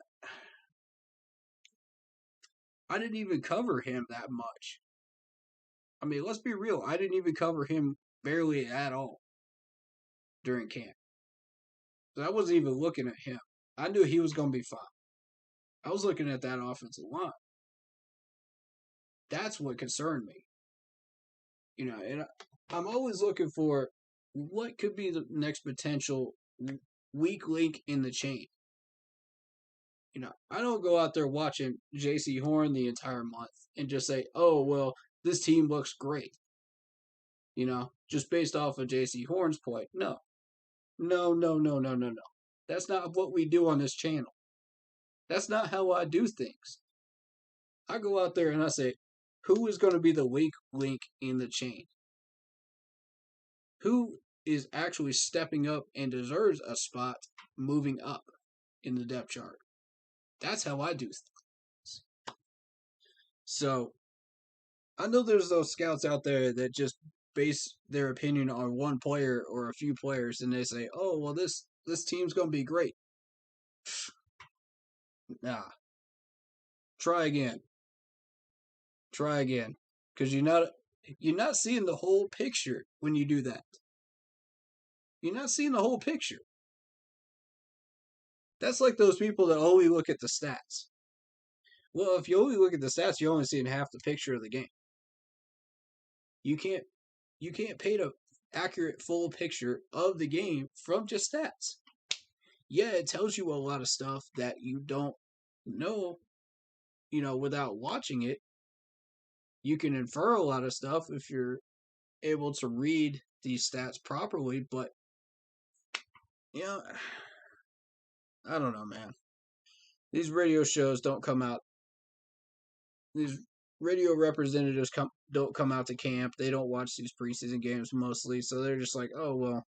S2: I didn't even cover him that much. I mean, let's be real. I didn't even cover him barely at all during camp. I wasn't even looking at him. I knew he was going to be fine. I was looking at that offensive line. That's what concerned me. You know, and I'm always looking for what could be the next potential weak link in the chain. You know, I don't go out there watching J.C. Horn the entire month and just say, oh, well, this team looks great. You know, just based off of J.C. Horn's point. No. That's not what we do on this channel. That's not how I do things. I go out there and I say, who is going to be the weak link in the chain? Who is actually stepping up and deserves a spot moving up in the depth chart? That's how I do things. So, I know there's those scouts out there that just base their opinion on one player or a few players, and they say, oh, well, this team's going to be great. Nah. Try again. Because you're not seeing the whole picture when you do that. You're not seeing the whole picture. That's like those people that only look at the stats. Well, if you only look at the stats, you're only seeing half the picture of the game. You can't paint an accurate full picture of the game from just stats. Yeah, it tells you a lot of stuff that you don't know, you know, without watching it. You can infer a lot of stuff if you're able to read these stats properly, but you know, I don't know, man. These radio shows don't come out. These radio representatives don't come out to camp. They don't watch these preseason games mostly, so they're just like, oh well,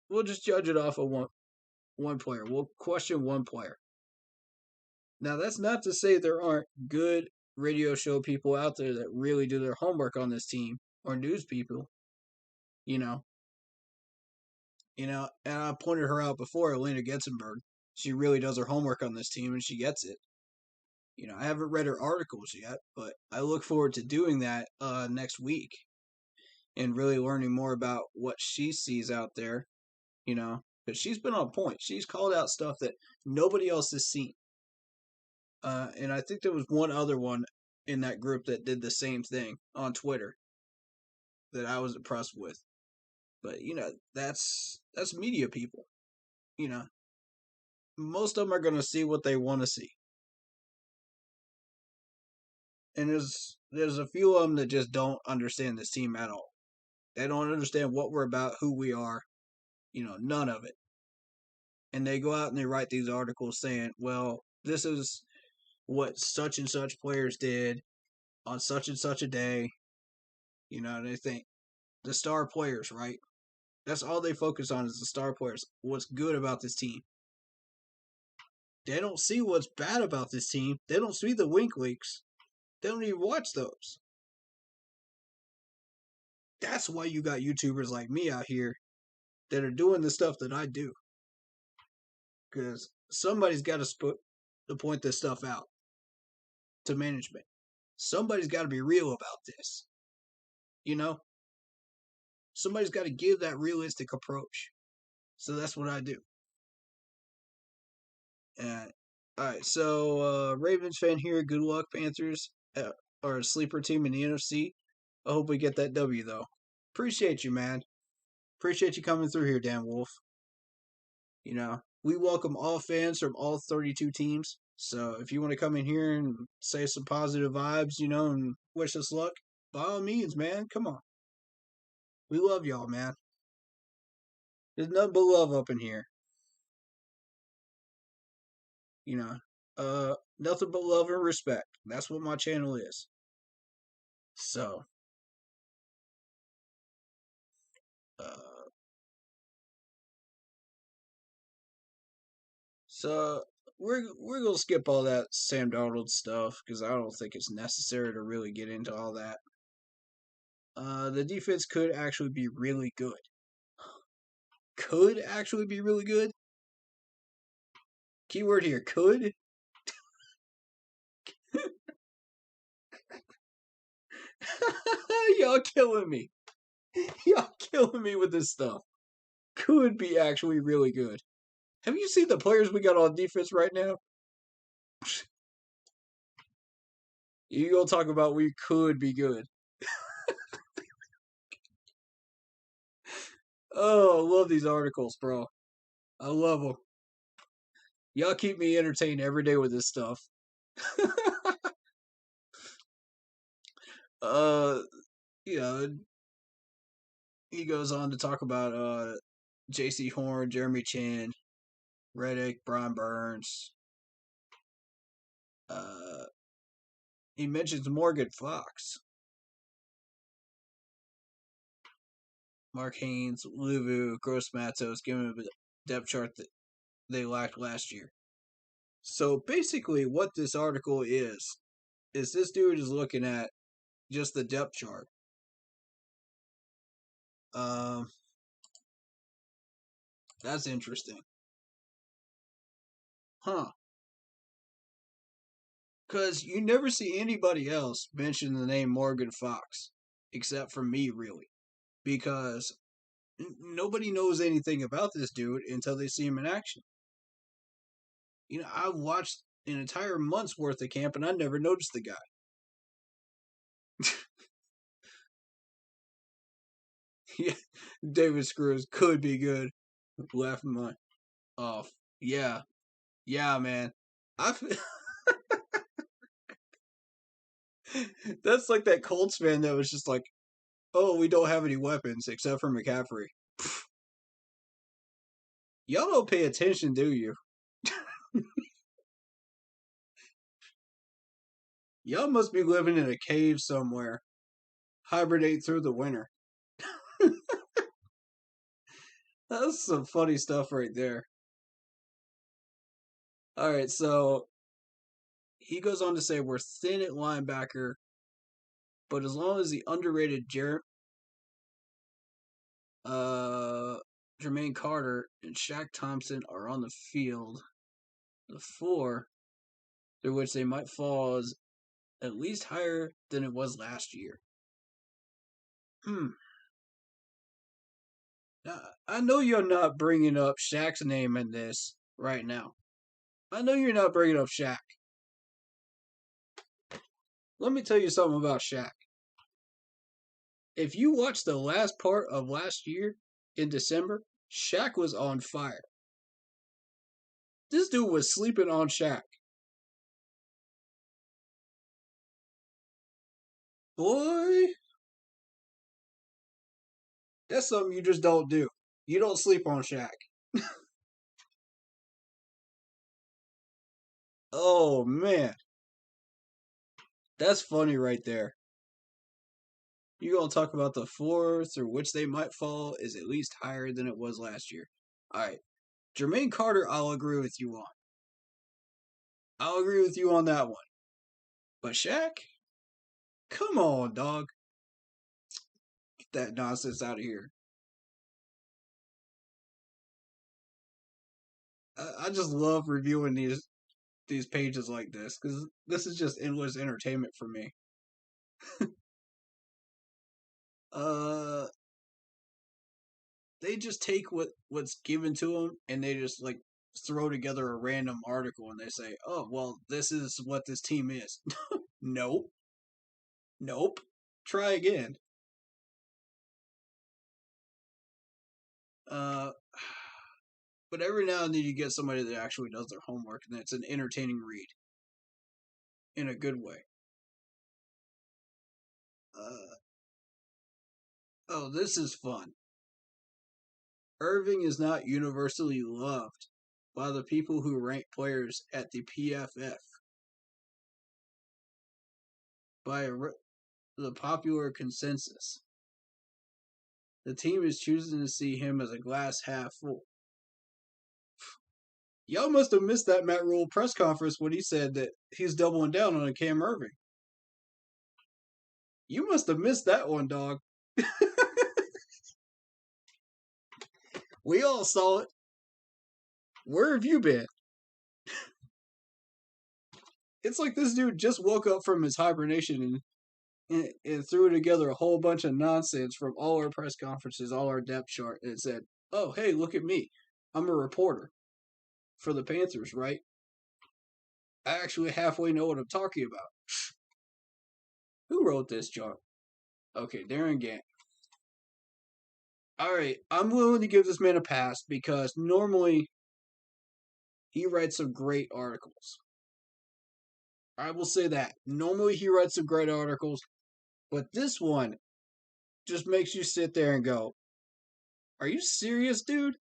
S2: we'll just judge it off of one player. We'll question one player. Now that's not to say there aren't good radio show people out there that really do their homework on this team, or news people. You know, and I pointed her out before, Elena Getzenberg. She really does her homework on this team, and she gets it. You know, I haven't read her articles yet, but I look forward to doing that next week and really learning more about what she sees out there, you know, because she's been on point. She's called out stuff that nobody else has seen. And I think there was one other one in that group that did the same thing on Twitter that I was impressed with. But, you know, that's media people. You know, most of them are going to see what they want to see. And there's a few of them that just don't understand this team at all. They don't understand what we're about, who we are, you know, none of it. And they go out and they write these articles saying, well, this is what such and such players did on such and such a day. You know, and they think the star players, right? That's all they focus on is the star players. What's good about this team. They don't see what's bad about this team. They don't see the wink leaks. They don't even watch those. That's why you got YouTubers like me out here that are doing the stuff that I do. Because somebody's got to point this stuff out to management. Somebody's got to be real about this. You know? Somebody's got to give that realistic approach. So that's what I do. Alright, so Ravens fan here. Good luck, Panthers. Our sleeper team in the NFC. I hope we get that W, though. Appreciate you, man. Appreciate you coming through here, Dan Wolf. You know, we welcome all fans from all 32 teams. So if you want to come in here and say some positive vibes, and wish us luck, by all means, man, come on. We love y'all, man. There's nothing but love up in here. Nothing but love and respect. That's what my channel is. So, we're gonna skip all that Sam Darnold stuff because I don't think it's necessary to really get into all that. The defense could actually be really good. Could actually be really good. Keyword here, could. Y'all killing me. Y'all killing me with this stuff. Could be actually really good. Have you seen the players we got on defense right now? You gonna talk about we could be good. Oh, I love these articles, bro. I love them. Y'all keep me entertained every day with this stuff. He goes on to talk about J.C. Horn, Jeremy Chin, Reddick, Brian Burns. He mentions Morgan Fox, Mark Haynes, Luvu, Gross Matos, giving him a depth chart that they lacked last year. So basically, what this article is this dude is looking at just the depth chart. That's interesting. Huh. Because you never see anybody else mention the name Morgan Fox, except for me, really. Because nobody knows anything about this dude until they see him in action. I watched an entire month's worth of camp and I never noticed the guy. Yeah, David Screws could be good. Laughing my off. Yeah, man. That's like that Colts fan that was just like, "Oh, we don't have any weapons except for McCaffrey." Y'all don't pay attention, do you? Y'all must be living in a cave somewhere. Hibernate through the winter. That's some funny stuff right there. All right, so he goes on to say we're thin at linebacker, but as long as the underrated Jermaine Carter and Shaq Thompson are on the field, the floor through which they might fall is at least higher than it was last year. Now, I know you're not bringing up Shaq's name in this right now. I know you're not bringing up Shaq. Let me tell you something about Shaq. If you watch the last part of last year in December, Shaq was on fire. This dude was sleeping on Shaq. Boy, that's something you just don't do. You don't sleep on Shaq. Oh, man. That's funny right there. You're going to talk about the floor through which they might fall is at least higher than it was last year. All right. Jermaine Carter, I'll agree with you on. I'll agree with you on that one. But Shaq? Come on, dog. Get that nonsense out of here. I just love reviewing these pages like this because this is just endless entertainment for me. They just take what's given to them and they just like throw together a random article and they say, "Oh, well, this is what this team is." Nope. Try again. But every now and then you get somebody that actually does their homework, and it's an entertaining read. In a good way. Oh, this is fun. Irving is not universally loved by the people who rank players at the PFF. By the popular consensus. The team is choosing to see him as a glass half full. Y'all must have missed that Matt Rule press conference when he said that he's doubling down on Cam Irving. You must have missed that one, dog. We all saw it. Where have you been? It's like this dude just woke up from his hibernation and threw together a whole bunch of nonsense from all our press conferences, all our depth chart, and said, "Oh, hey, look at me. I'm a reporter for the Panthers, right? I actually halfway know what I'm talking about." Who wrote this chart? Okay, Darren Gant. All right, I'm willing to give this man a pass because normally he writes some great articles. I will say that. Normally he writes some great articles, but this one just makes you sit there and go, "Are you serious, dude?"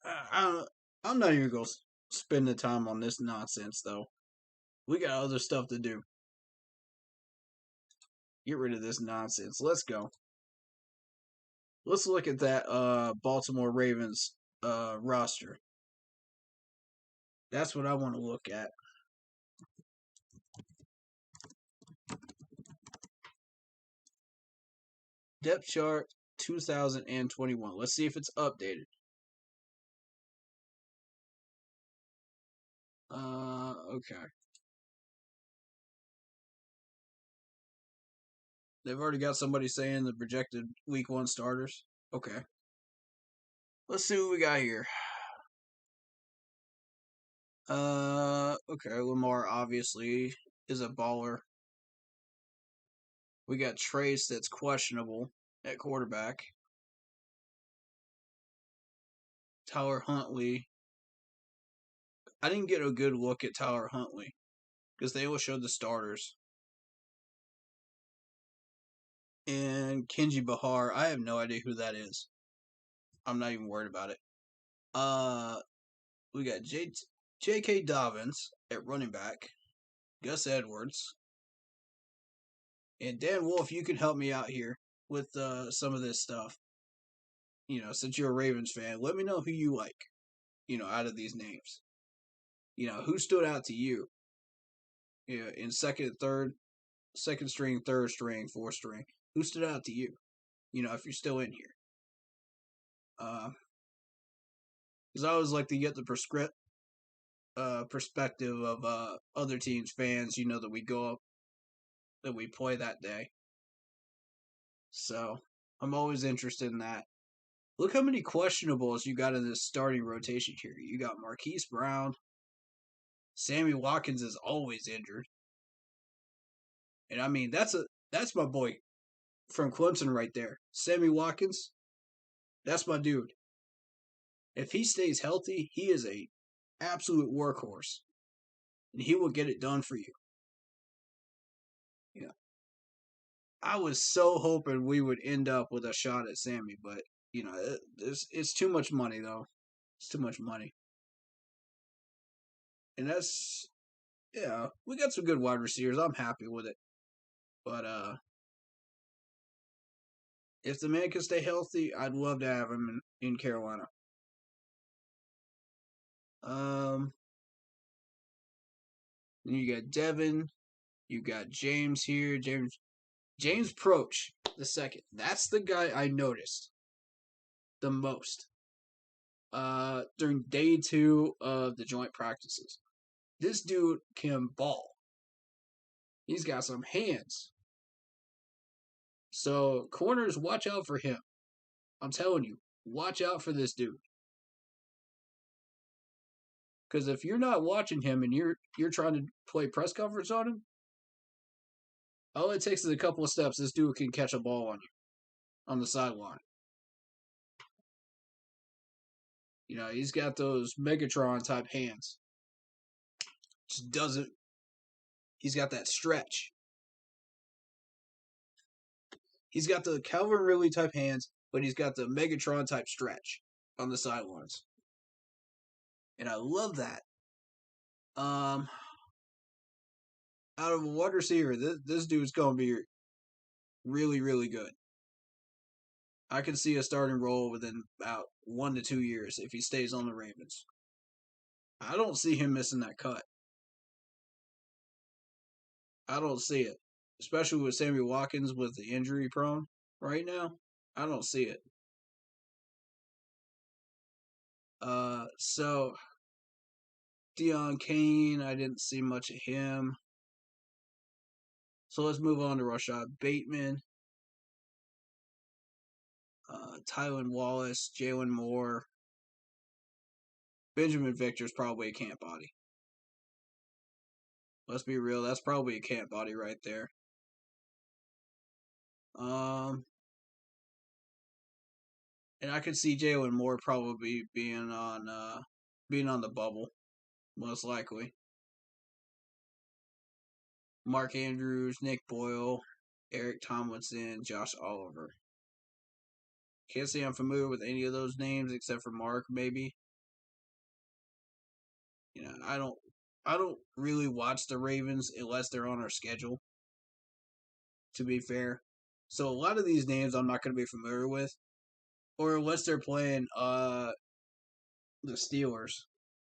S2: I'm not even going to spend the time on this nonsense, though. We got other stuff to do. Get rid of this nonsense. Let's go. Let's look at that Baltimore Ravens roster. That's what I want to look at. Depth chart 2021. Let's see if it's updated. Okay. They've already got somebody saying the projected week 1 starters. Okay. Let's see what we got here. Okay, Lamar obviously is a baller. We got Trace that's questionable at quarterback. Tyler Huntley. I didn't get a good look at Tyler Huntley because they only showed the starters. And Kenji Bahar, I have no idea who that is. I'm not even worried about it. We got J.K. Dobbins at running back. Gus Edwards. And Dan Wolf, you can help me out here with some of this stuff. You know, since you're a Ravens fan, let me know who you like, you know, out of these names. You know, who stood out to you? You know, in second string, third string, fourth string. Who stood out to you? You know, if you're still in here. Because I always like to get the perspective of other teams' fans, you know, that we go up, that we play that day. So, I'm always interested in that. Look how many questionables you got in this starting rotation here. You got Marquise Brown. Sammy Watkins is always injured. And I mean, that's my boy from Clemson right there. Sammy Watkins, that's my dude. If he stays healthy, he is a absolute workhorse. And he will get it done for you. Yeah. I was so hoping we would end up with a shot at Sammy, but, you know, it's too much money, though. It's too much money. And that's, yeah, we got some good wide receivers. I'm happy with it. But, if the man can stay healthy, I'd love to have him in Carolina. You got Devin. You got James here. James Proch the second. That's the guy I noticed the most during day 2 of the joint practices. This dude can ball. He's got some hands. So, corners, watch out for him. I'm telling you, watch out for this dude. Because if you're not watching him and you're trying to play press conference on him, all it takes is a couple of steps. This dude can catch a ball on you on the sideline. You know, he's got those Megatron type hands. Just doesn't. He's got that stretch. He's got the Calvin Ridley type hands, but he's got the Megatron type stretch on the sidelines. And I love that. Out of a wide receiver, this dude's going to be really, really good. I can see a starting role within about 1 to 2 years if he stays on the Ravens. I don't see him missing that cut. I don't see it. Especially with Sammy Watkins with the injury prone right now. I don't see it. So Deion Kane, I didn't see much of him. So let's move on to Rashad Bateman. Tylan Wallace, Jalen Moore. Benjamin Victor's probably a camp body. Let's be real, that's probably a camp body right there. And I could see Jalen Moore probably being on the bubble, most likely. Mark Andrews, Nick Boyle, Eric Tomlinson, Josh Oliver. Can't say I'm familiar with any of those names except for Mark, maybe. You know, I don't really watch the Ravens unless they're on our schedule, to be fair. So a lot of these names I'm not going to be familiar with, or unless they're playing the Steelers.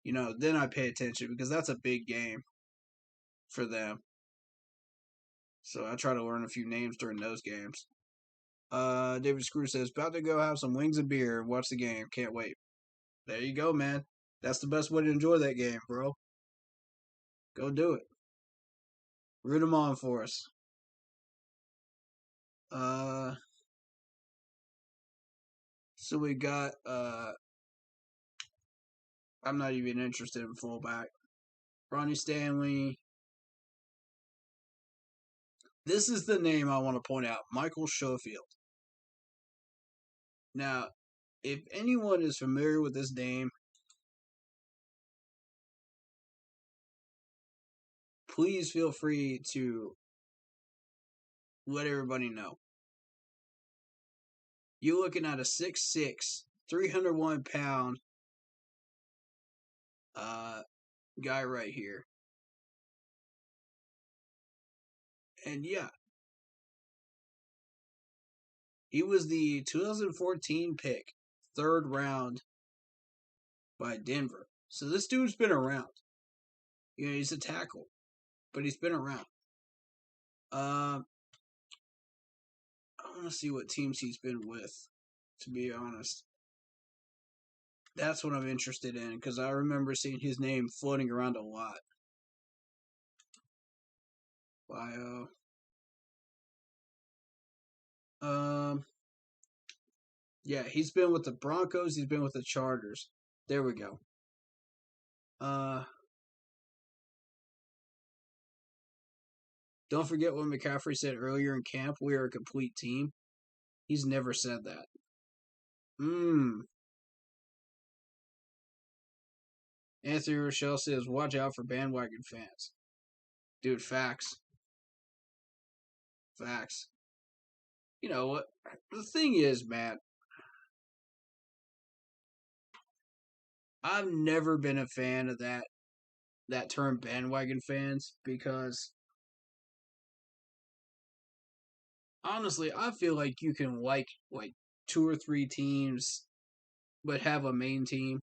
S2: You know, then I pay attention because that's a big game for them. So I try to learn a few names during those games. David Screw says, about to go have some wings and beer and watch the game. Can't wait. There you go, man. That's the best way to enjoy that game, bro. Go do it. Root them on for us. So we got, I'm not even interested in fullback. Ronnie Stanley. This is the name I want to point out. Michael Schofield. Now, if anyone is familiar with this name, please feel free to let everybody know. You're looking at a 6'6", 301-pound guy right here. And yeah, he was the 2014 pick, 3rd round by Denver. So this dude's been around. You know, he's a tackle, but he's been around. I want to see what teams he's been with, to be honest. That's what I'm interested in, because I remember seeing his name floating around a lot. Bio. Yeah, he's been with the Broncos. He's been with the Chargers. There we go. Don't forget what McCaffrey said earlier in camp. We are a complete team. He's never said that. Anthony Rochelle says, watch out for bandwagon fans. Dude, facts. Facts. You know what? The thing is, man, I've never been a fan of that term bandwagon fans because honestly, I feel like you can like 2 or 3 teams but have a main team.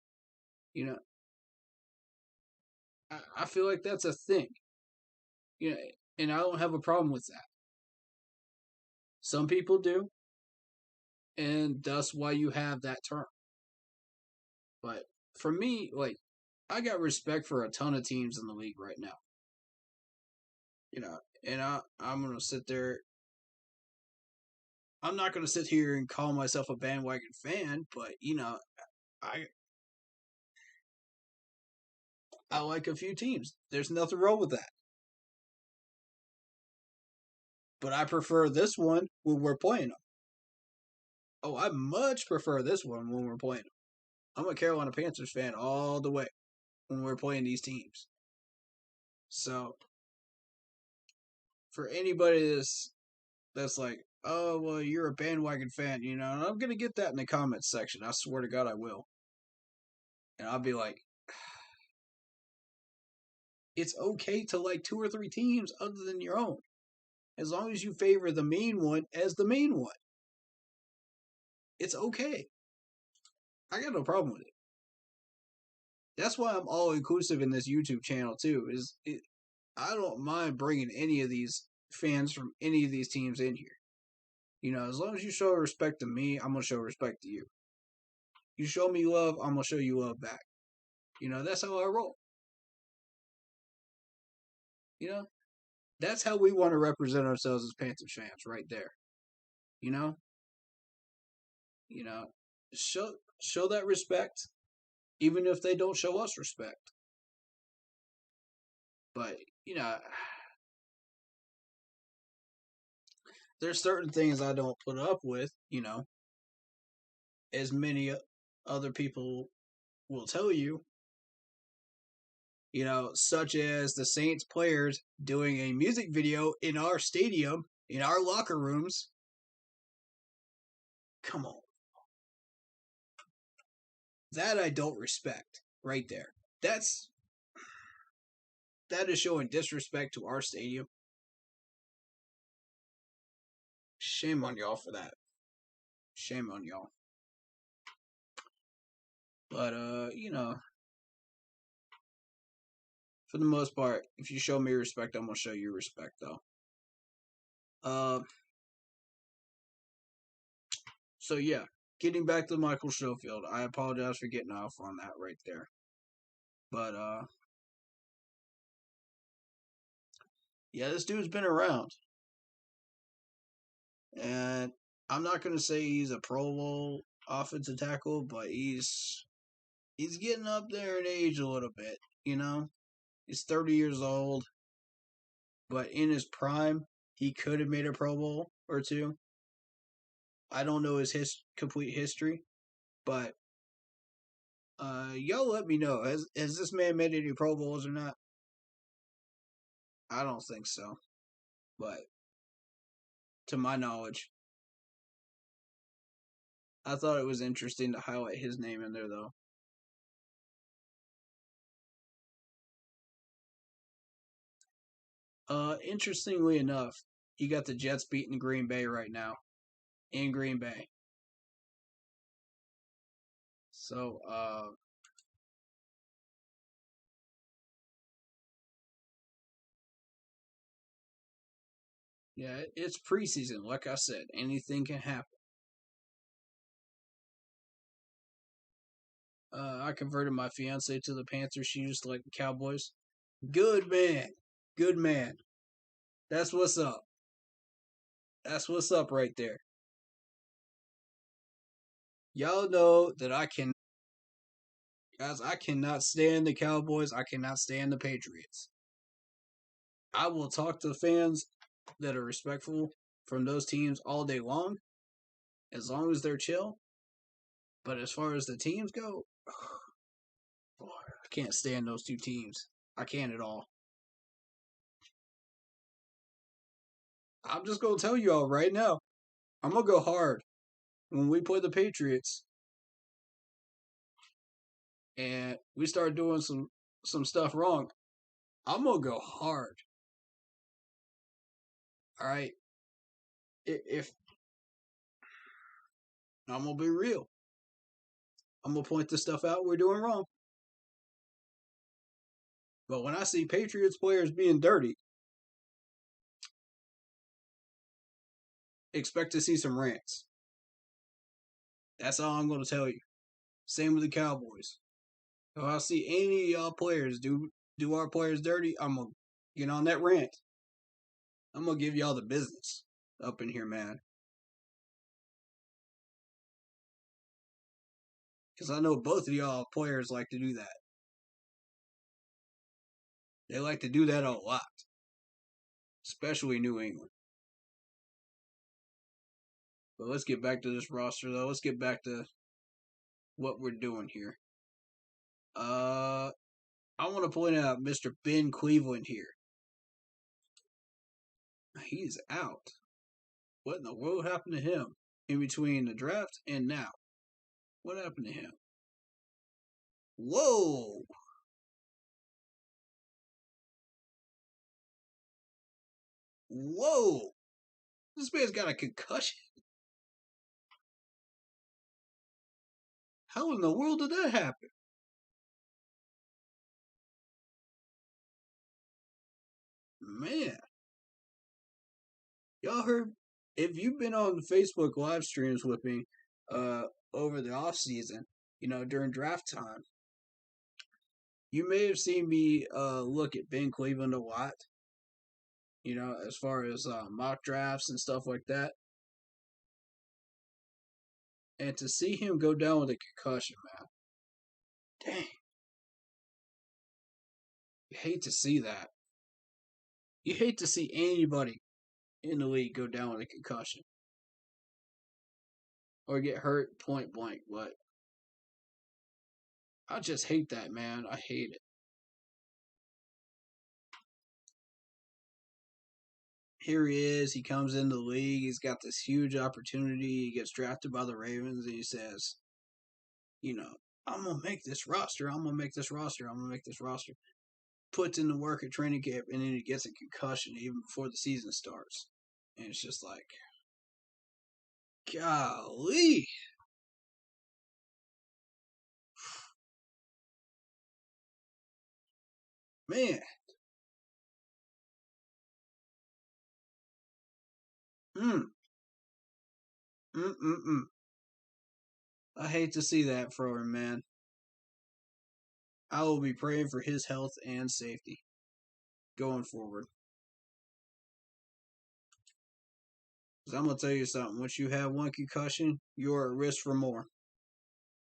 S2: You know, I feel like that's a thing. You know, and I don't have a problem with that. Some people do, and that's why you have that term. But for me, I got respect for a ton of teams in the league right now. You know, and I'm going to sit there. I'm not going to sit here and call myself a bandwagon fan, but, you know, I like a few teams. There's nothing wrong with that. But I prefer this one when we're playing them. Oh, I much prefer this one when we're playing them. I'm a Carolina Panthers fan all the way when we're playing these teams. So, for anybody that's like, oh, well, you're a bandwagon fan, and I'm going to get that in the comments section. I swear to God I will. And I'll be like, it's okay to like 2 or 3 teams other than your own, as long as you favor the main one as the main one. It's okay. I got no problem with it. That's why I'm all inclusive in this YouTube channel too. I don't mind bringing any of these fans from any of these teams in here. As long as you show respect to me, I'm gonna show respect to you. You show me love, I'm gonna show you love back. That's how I roll. That's how we want to represent ourselves as Panthers fans, right there. Show that respect, even if they don't show us respect. But there's certain things I don't put up with. As many other people will tell you. Such as the Saints players doing a music video in our stadium, in our locker rooms. Come on. That I don't respect right there. That is showing disrespect to our stadium. Shame on y'all for that. Shame on y'all. But, for the most part, if you show me respect, I'm going to show you respect, though. So, yeah, getting back to Michael Schofield, I apologize for getting off on that right there. But, yeah, this dude's been around. And I'm not going to say he's a Pro Bowl offensive tackle, but he's getting up there in age a little bit, He's 30 years old, but in his prime, he could have made a Pro Bowl or two. I don't know his complete history, but y'all let me know. Has this man made any Pro Bowls or not? I don't think so, but to my knowledge, I thought it was interesting to highlight his name in there, though. Interestingly enough, you got the Jets beating Green Bay right now. In Green Bay. So, yeah, it's preseason. Like I said, anything can happen. I converted my fiance to the Panthers. She used to like the Cowboys. Good man. Good man. That's what's up. That's what's up right there. Y'all know that guys, I cannot stand the Cowboys. I cannot stand the Patriots. I will talk to fans that are respectful from those teams all day long, as long as they're chill. But as far as the teams go, boy, I can't stand those two teams. I can't at all. I'm just going to tell you all right now. I'm going to go hard when we play the Patriots. And we start doing some stuff wrong. I'm going to go hard. All right? If I'm going to be real. I'm going to point the stuff out we're doing wrong. But when I see Patriots players being dirty, expect to see some rants. That's all I'm going to tell you. Same with the Cowboys. If I see any of y'all players do our players dirty, I'm going to get on that rant. I'm going to give y'all the business up in here, man. Because I know both of y'all players like to do that. They like to do that a lot. Especially New England. But let's get back to this roster, though. Let's get back to what we're doing here. I want to point out Mr. Ben Cleveland here. He's out. What in the world happened to him in between the draft and now? What happened to him? Whoa! Whoa! This man's got a concussion. How in the world did that happen? Man. Y'all heard, if you've been on Facebook live streams with me over the off season, during draft time, you may have seen me look at Ben Cleveland a lot, as far as mock drafts and stuff like that. And to see him go down with a concussion, man. Dang. You hate to see that. You hate to see anybody in the league go down with a concussion. Or get hurt point blank, but I just hate that, man. I hate it. Here he is. He comes into the league. He's got this huge opportunity. He gets drafted by the Ravens, and he says, I'm going to make this roster. I'm going to make this roster. I'm going to make this roster. Puts in the work at training camp, and then he gets a concussion even before the season starts. And it's just like, golly. Man. I hate to see that for him, man. I will be praying for his health and safety going forward. Because I'm going to tell you something. Once you have one concussion, you're at risk for more.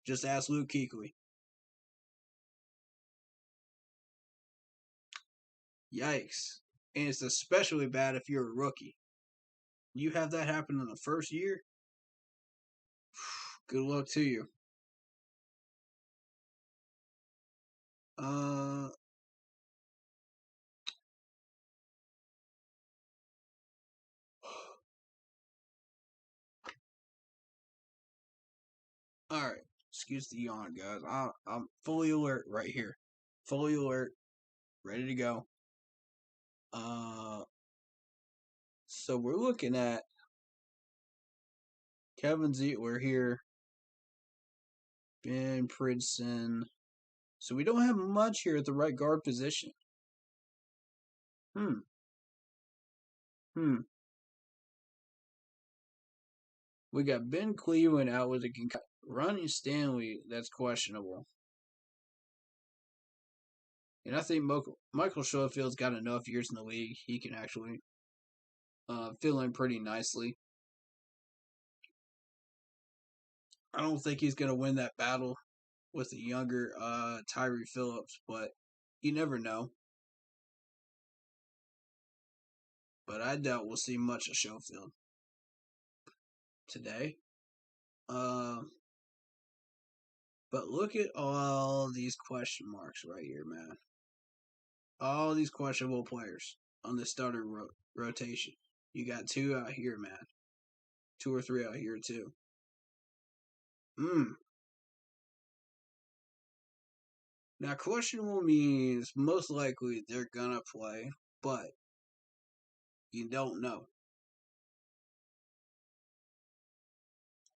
S2: Just ask Luke Kuechly. Yikes. And it's especially bad if you're a rookie. You have that happen in the first year? Good luck to you. Alright. Excuse the yawn, guys. I'm fully alert right here. Fully alert. Ready to go. So we're looking at Kevin Zeitler here. Ben Preseason. So we don't have much here at the right guard position. We got Ben Cleveland out with a concussion. Ronnie Stanley, that's questionable. And I think Michael Schofield's got enough years in the league. He can actually fill in pretty nicely. I don't think he's going to win that battle with the younger Tyree Phillips, but you never know. But I doubt we'll see much of Schofield today. But look at all these question marks right here, man. All these questionable players on the starter rotation. You got two out here, man. 2 or 3 out here, too. Now, questionable means most likely they're gonna play, but you don't know.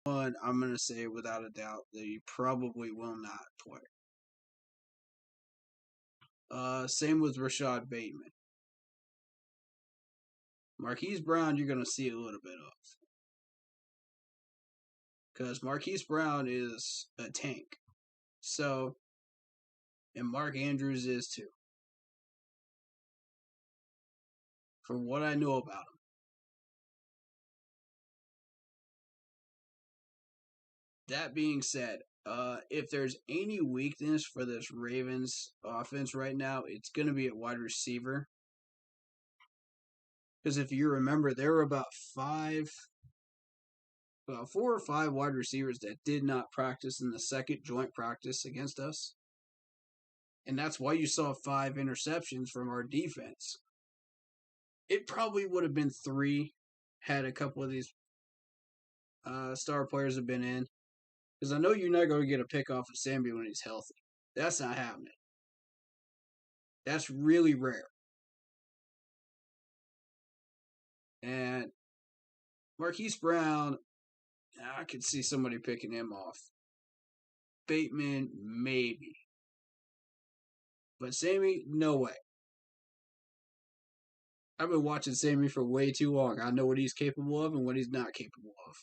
S2: One, I'm gonna say without a doubt that he probably will not play. Same with Rashad Bateman. Marquise Brown, you're gonna see a little bit of. Because Marquise Brown is a tank. So, and Mark Andrews is too. From what I know about him. That being said, if there's any weakness for this Ravens offense right now, it's going to be at wide receiver. Because if you remember, there were about 5 about 4 or 5 wide receivers that did not practice in the second joint practice against us. And that's why you saw 5 interceptions from our defense. It probably would have been 3 had a couple of these star players have been in. Because I know you're not going to get a pick off of Sammy when he's healthy. That's not happening. That's really rare. And Marquise Brown, I could see somebody picking him off. Bateman, maybe. But Sammy, no way. I've been watching Sammy for way too long. I know what he's capable of and what he's not capable of.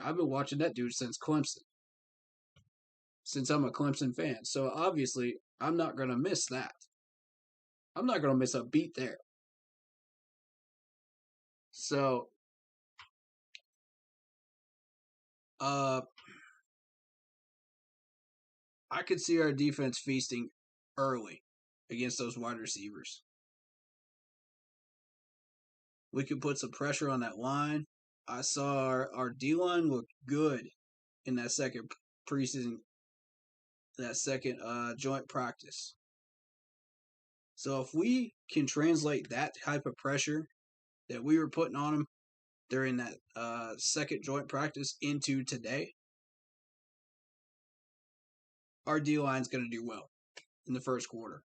S2: I've been watching that dude since Clemson. Since I'm a Clemson fan. So obviously, I'm not going to miss that. I'm not going to miss a beat there. So, I could see our defense feasting early against those wide receivers. We could put some pressure on that line. I saw our D-line look good in that second preseason, that second joint practice. So if we can translate that type of pressure that we were putting on them during that second joint practice into today, our D-line's going to do well in the first quarter.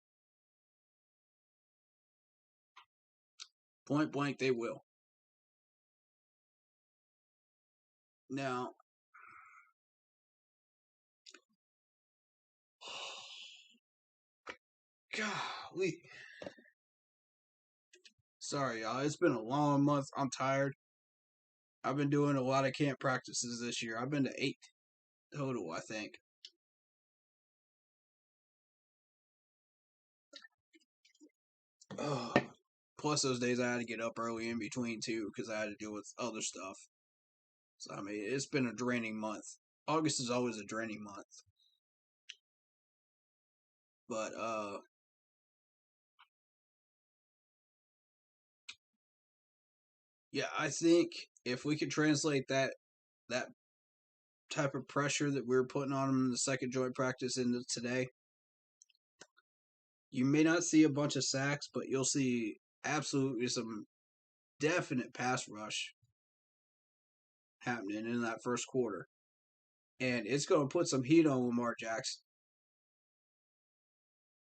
S2: Point blank, they will. Now, golly. Sorry, y'all. It's been a long month. I'm tired. I've been doing a lot of camp practices this year. I've been to 8 total, I think. Oh, plus those days I had to get up early in between too because I had to deal with other stuff. So I mean, it's been a draining month. August is always a draining month. But yeah, I think if we could translate that type of pressure that we were putting on them in the second joint practice into today, you may not see a bunch of sacks, but you'll see absolutely some definite pass rush happening in that first quarter. And it's going to put some heat on Lamar Jackson.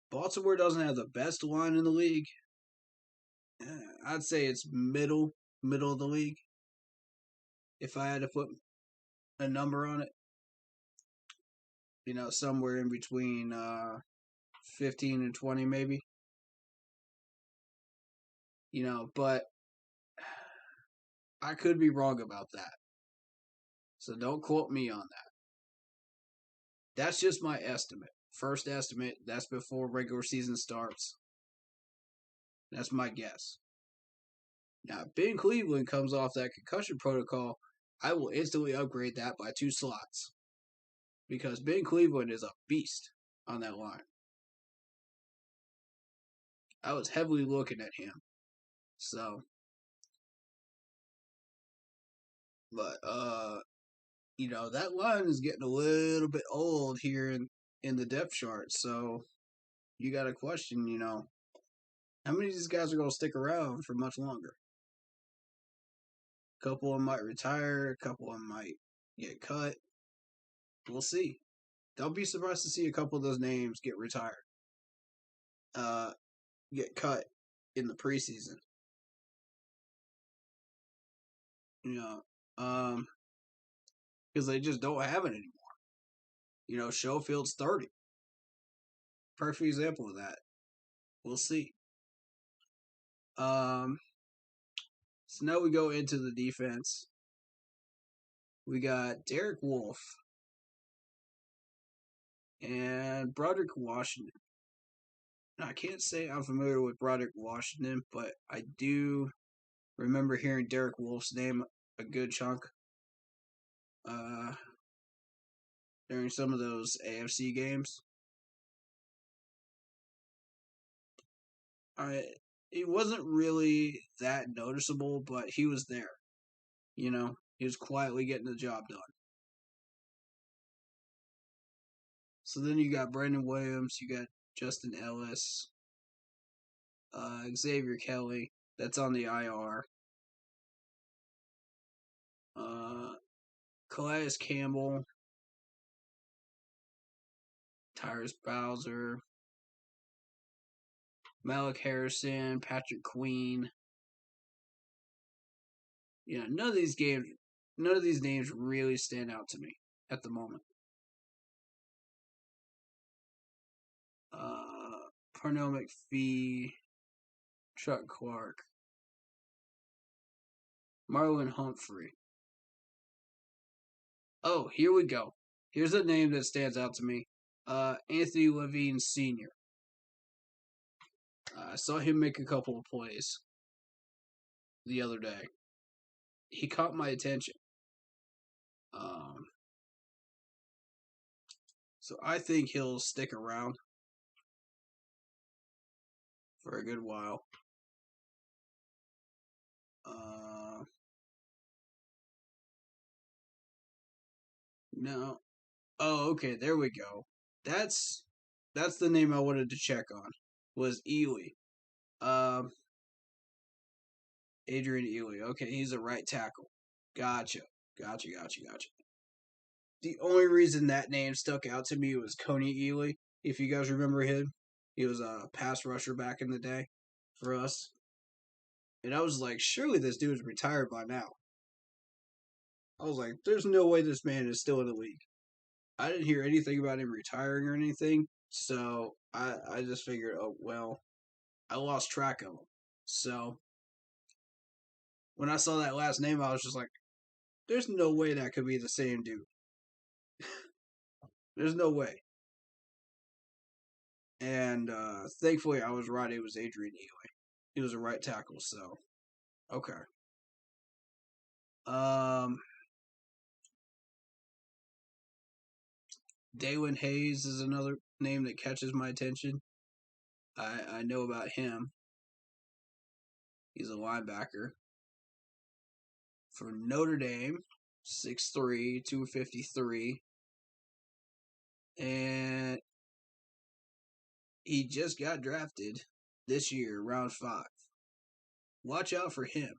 S2: Baltimore doesn't have the best line in the league. I'd say it's middle of the league. If I had to put a number on it. Somewhere in between 15 and 20 maybe. But I could be wrong about that. So don't quote me on that. That's just my estimate. First estimate, that's before regular season starts. That's my guess. Now, if Ben Cleveland comes off that concussion protocol, I will instantly upgrade that by 2 slots. Because Ben Cleveland is a beast on that line. I was heavily looking at him. So, but, that line is getting a little bit old here in the depth chart. So, you got to question, how many of these guys are going to stick around for much longer? A couple of them might retire. A couple of them might get cut. We'll see. Don't be surprised to see a couple of those names get retired. Get cut in the preseason. Because they just don't have it anymore. Schofield's 30. Perfect example of that. We'll see. So now we go into the defense. We got Derek Wolfe and Broderick Washington. Now, I can't say I'm familiar with Broderick Washington, but I do remember hearing Derek Wolfe's name a good chunk during some of those AFC games. It wasn't really that noticeable, but he was there. He was quietly getting the job done. So then you got Brandon Williams, you got Justin Ellis, Xavier Kelly, that's on the IR. Calais Campbell, Tyrus Bowser, Malik Harrison, Patrick Queen. You know, none of these names really stand out to me at the moment. Pernell McPhee, Chuck Clark, Marlon Humphrey. Oh, here we go. Here's a name that stands out to me. Anthony Levine Sr. I saw him make a couple of plays the other day. He caught my attention. So I think he'll stick around for a good while. No. Oh, okay, there we go. That's the name I wanted to check on. Was Ely. Adrian Ely. Okay, he's a right tackle. Gotcha. The only reason that name stuck out to me was Coney Ely. If you guys remember him, he was a pass rusher back in the day for us. And I was like, surely this dude's retired by now. I was like, there's no way this man is still in the league. I didn't hear anything about him retiring or anything, so I just figured, oh, well, I lost track of him. So when I saw that last name, I was just like, there's no way that could be the same dude. There's no way. And thankfully, I was right. It was Adrian Ely. He was a right tackle, so okay. Dalen Hayes is another name that catches my attention. I know about him. He's a linebacker for Notre Dame, 6'3", 253. And he just got drafted this year, round 5. Watch out for him.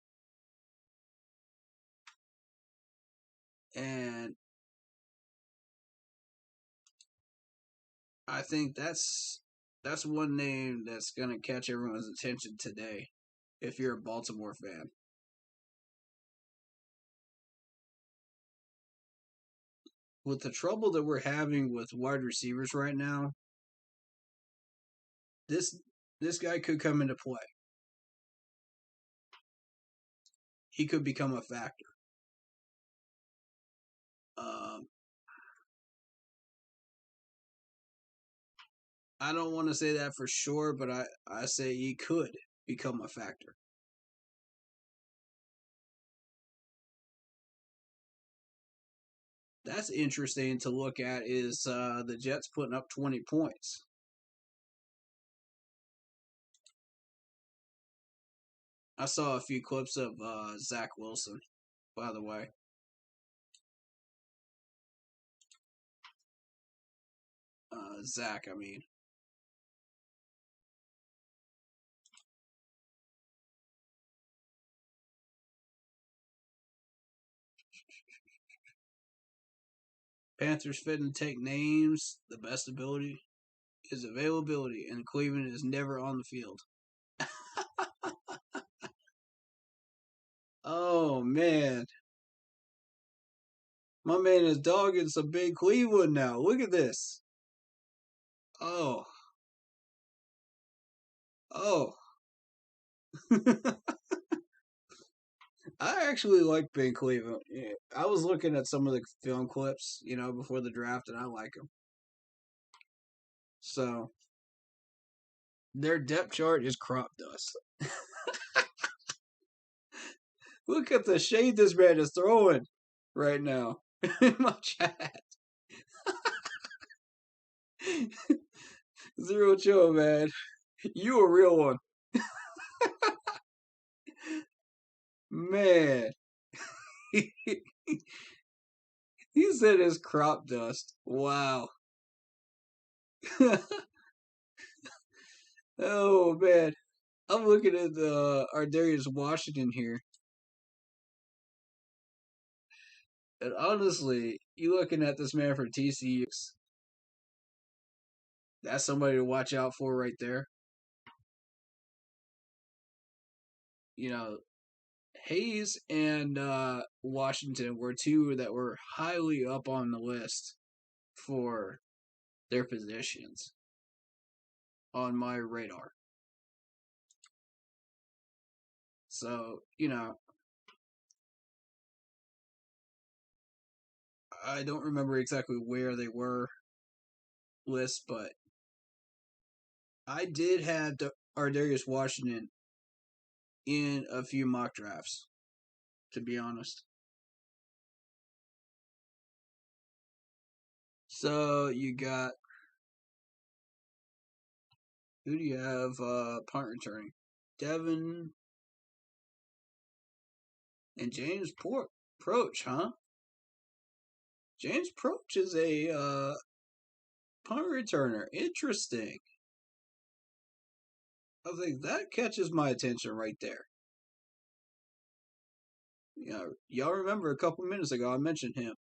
S2: And I think that's one name that's going to catch everyone's attention today if you're a Baltimore fan. With the trouble that we're having with wide receivers right now, this guy could come into play. He could become a factor. I don't want to say that for sure, but I say he could become a factor. That's interesting to look at is the Jets putting up 20 points. I saw a few clips of Zach Wilson, by the way. Zach, I mean. Panthers fitting to take names. The best ability is availability, and Cleveland is never on the field. Oh, man. My man is dogging some big Cleveland now. Look at this. Oh. I actually like Ben Cleveland. Yeah, I was looking at some of the film clips, before the draft, and I like him. So, their depth chart is crop dust. Look at the shade this man is throwing right now in my chat. Zero chill, man. You a real one. Man. He said it's crop dust. Wow. Oh, man. I'm looking at the Ardarius Washington here. And honestly, you looking at this man for TCU, that's somebody to watch out for right there. You know, Hayes and Washington were two that were highly up on the list for their positions on my radar. So, you know, I don't remember exactly where they were lists, but I did have Ardarius Washington in a few mock drafts, to be honest. So you got, who do you have punt returning? Devin and James Proch, huh? James Proch is a punt returner. Interesting. I think that catches my attention right there. You know, y'all remember a couple minutes ago I mentioned him.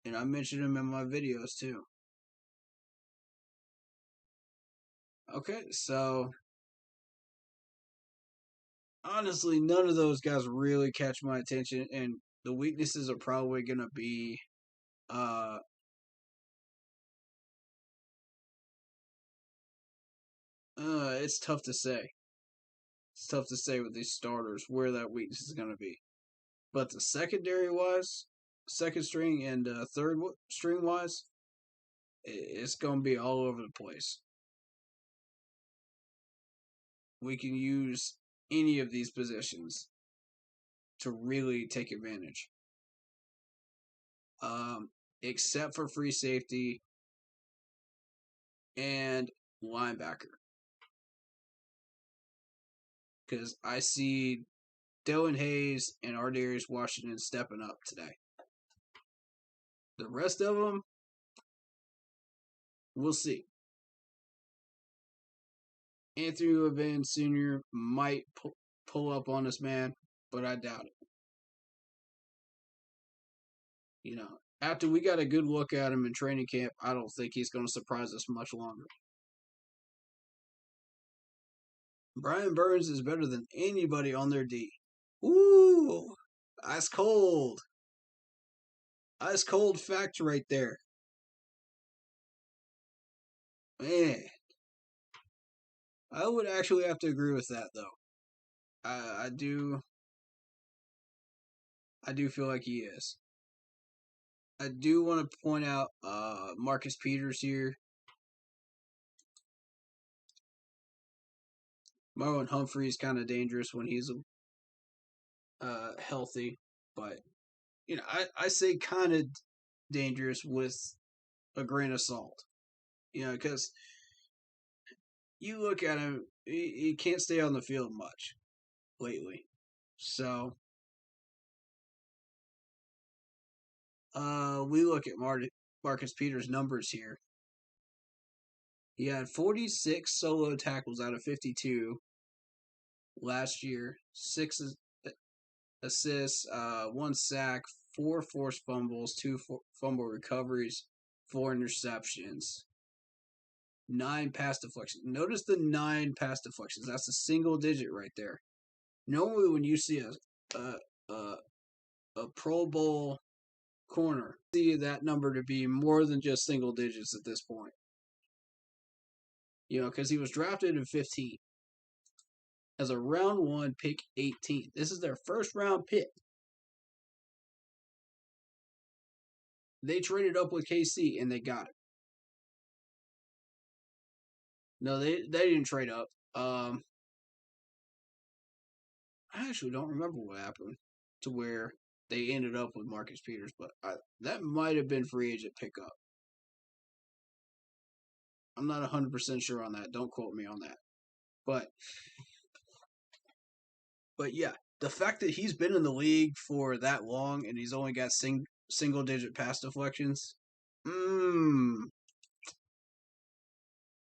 S2: And I mentioned him in my videos too. Okay, so honestly, none of those guys really catch my attention, and the weaknesses are probably gonna be it's tough to say. It's tough to say with these starters where that weakness is gonna be. But the secondary wise, second string and third string wise, it's gonna be all over the place. We can use any of these positions to really take advantage. Except for free safety and linebacker. Because I see Dylan Hayes and Ardarius Washington stepping up today. The rest of them, we'll see. Anthony Levin Sr. might pull up on this man, but I doubt it. You know, after we got a good look at him in training camp, I don't think he's going to surprise us much longer. Brian Burns is better than anybody on their D. Ooh, ice cold. Ice cold fact right there. Man, I would actually have to agree with that though. I do feel like he is. I do want to point out Marcus Peters here. Marlon Humphrey is kind of dangerous when he's healthy, but you know, I say kind of dangerous with a grain of salt. You know, because you look at him, he can't stay on the field much lately. So, we look at Marcus Peters' numbers here. He had 46 solo tackles out of 52 last year, 6 assists, 1 sack, 4 forced fumbles, 2 fumble recoveries, 4 interceptions, 9 pass deflections. Notice the 9 pass deflections. That's a single digit right there. Normally, when you see a Pro Bowl corner, see that number to be more than just single digits at this point. You know, because he was drafted in 15 as a round 1 pick 18. This is their first round pick. They traded up with KC and they got it. No, they didn't trade up. I actually don't remember what happened to where they ended up with Marcus Peters, but that might have been free agent pickup. I'm not 100% sure on that. Don't quote me on that. But yeah, the fact that he's been in the league for that long and he's only got single-digit pass deflections,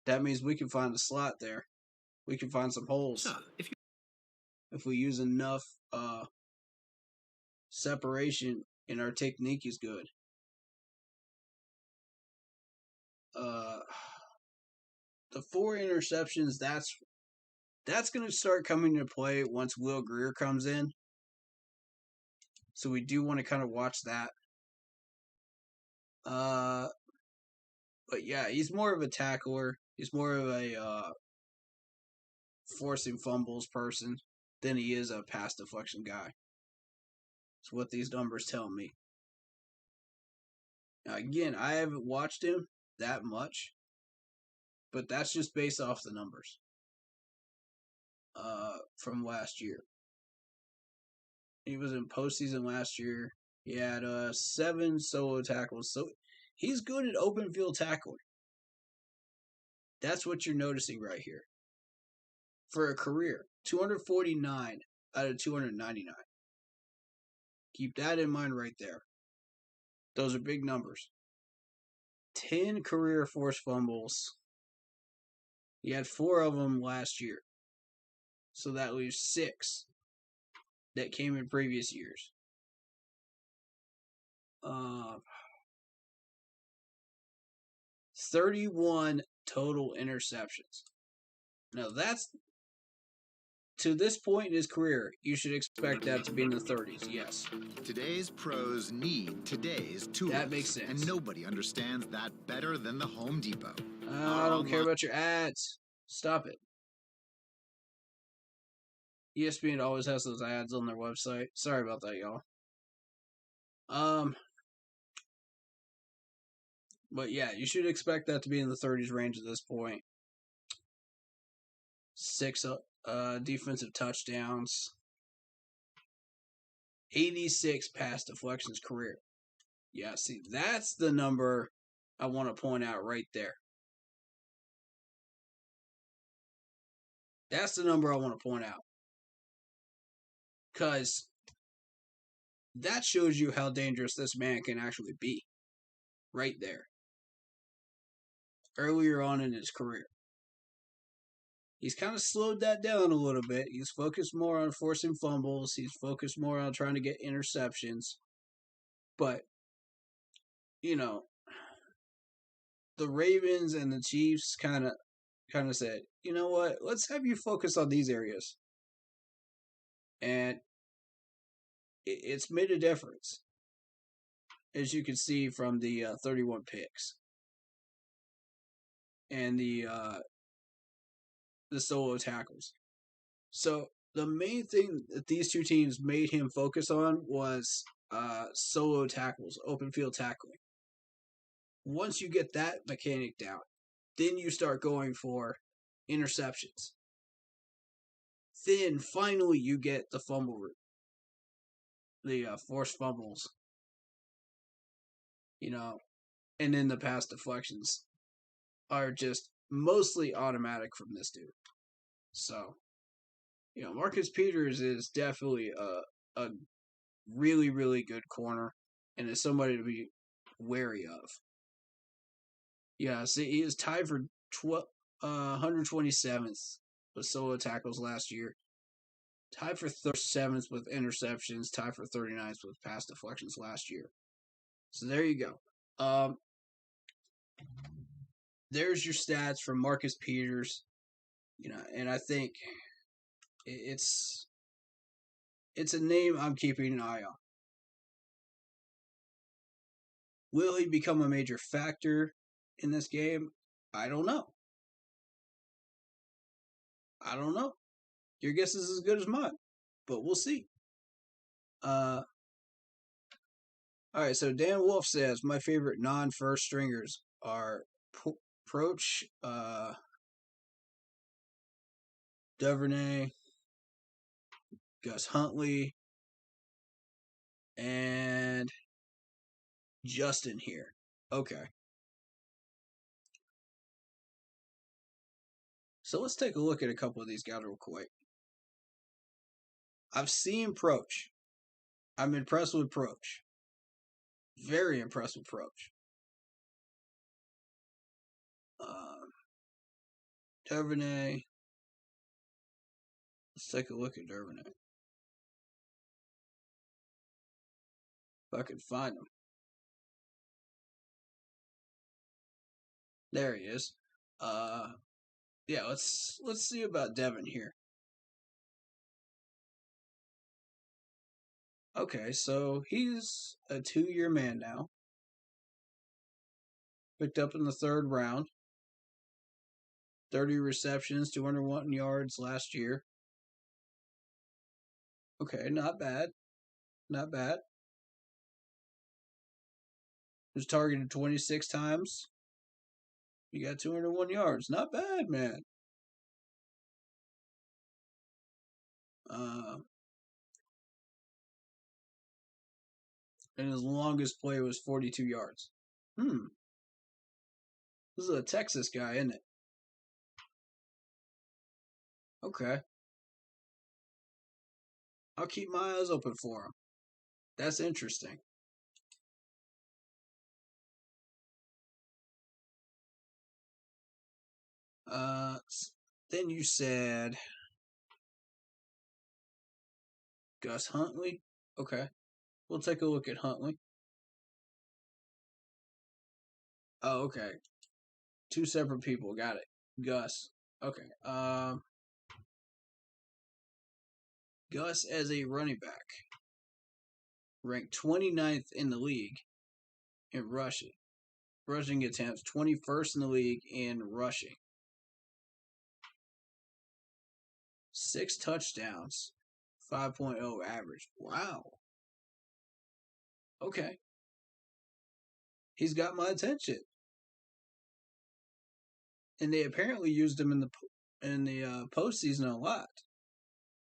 S2: that means we can find a slot there. We can find some holes.
S4: So,
S2: if we use enough separation and our technique is good. The 4 interceptions, that's going to start coming into play once Will Grier comes in. So we do want to kind of watch that. But yeah, he's more of a tackler. He's more of a forcing fumbles person than he is a pass deflection guy. That's what these numbers tell me. Now, again, I haven't watched him that much, but that's just based off the numbers from last year. He was in postseason last year. He had 7 solo tackles, so he's good at open field tackling. That's what you're noticing right here. For a career, 249 out of 299. Keep that in mind right there. Those are big numbers. 10 career forced fumbles. He had 4 of them last year. So that leaves 6 that came in previous years. 31 total interceptions. Now that's, to this point in his career, you should expect that to be in the 30s, yes.
S4: Today's pros need today's tools.
S2: That makes sense.
S4: And nobody understands that better than the Home Depot.
S2: I don't care about your ads. Stop it. ESPN always has those ads on their website. Sorry about that, y'all. But yeah, you should expect that to be in the 30s range at this point. 6 defensive touchdowns. 86 pass deflections career. Yeah, see, that's the number I want to point out right there. That's the number I want to point out. Because that shows you how dangerous this man can actually be. Right there. Earlier on in his career. He's kind of slowed that down a little bit. He's focused more on forcing fumbles. He's focused more on trying to get interceptions. But, you know, the Ravens and the Chiefs kind of said, you know what, let's have you focus on these areas. And it's made a difference, as you can see from the 31 picks and the solo tackles. So the main thing that these two teams made him focus on was solo tackles, open field tackling. Once you get that mechanic down, then you start going for interceptions. Then finally you get the fumble route. The forced fumbles, you know, and then the pass deflections are just mostly automatic from this dude. So, you know, Marcus Peters is definitely a really, really good corner and is somebody to be wary of. Yeah, see, he is tied for 127th with solo tackles last year. Tied for 37th with interceptions. Tied for 39th with pass deflections last year. So there you go. There's your stats from Marcus Peters. You know, and I think it's a name I'm keeping an eye on. Will he become a major factor in this game? I don't know. Your guess is as good as mine, but we'll see. All right, so Dan Wolf says, my favorite non-first stringers are Proch, Duvernay, Gus Huntley, and Justin here. Okay. So let's take a look at a couple of these guys real quick. I've seen Proch. I'm impressed with Proch. Very impressed with Proch. Duvernay. Let's take a look at Duvernay. If I can find him. There he is. Yeah, let's see about Devin here. Okay, so he's a 2-year man now. Picked up in the 3rd round. 30 receptions, 201 yards last year. Okay, not bad. Not bad. Was targeted 26 times. You got 201 yards. Not bad, man. And his longest play was 42 yards. This is a Texas guy, isn't it? Okay. I'll keep my eyes open for him. That's interesting. Then you said Gus Huntley. Okay. We'll take a look at Huntley. Oh, okay. 2 separate people. Got it. Gus. Okay. Gus as a running back. Ranked 29th in the league in rushing. Rushing attempts. 21st in the league in rushing. 6 touchdowns. 5.0 average. Wow. Okay. He's got my attention. And they apparently used him in the postseason a lot.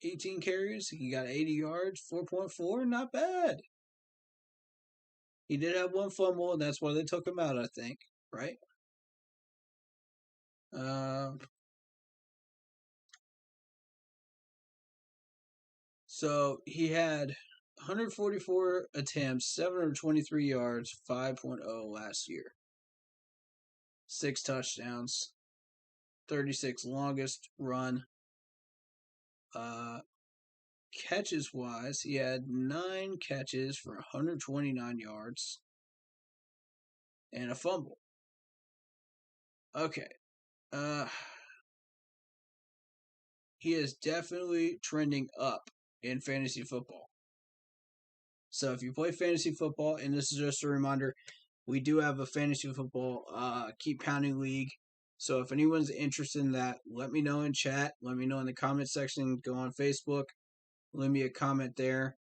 S2: 18 carries, he got 80 yards, 4.4, not bad. He did have 1 fumble, and that's why they took him out, I think, right? So he had 144 attempts, 723 yards, 5.0 last year. 6 touchdowns, 36 longest run. Catches wise, he had 9 catches for 129 yards and a fumble. Okay. He is definitely trending up in fantasy football. So if you play fantasy football, and this is just a reminder, we do have a fantasy football keep pounding league. So if anyone's interested in that, let me know in chat. Let me know in the comment section. Go on Facebook. Leave me a comment there.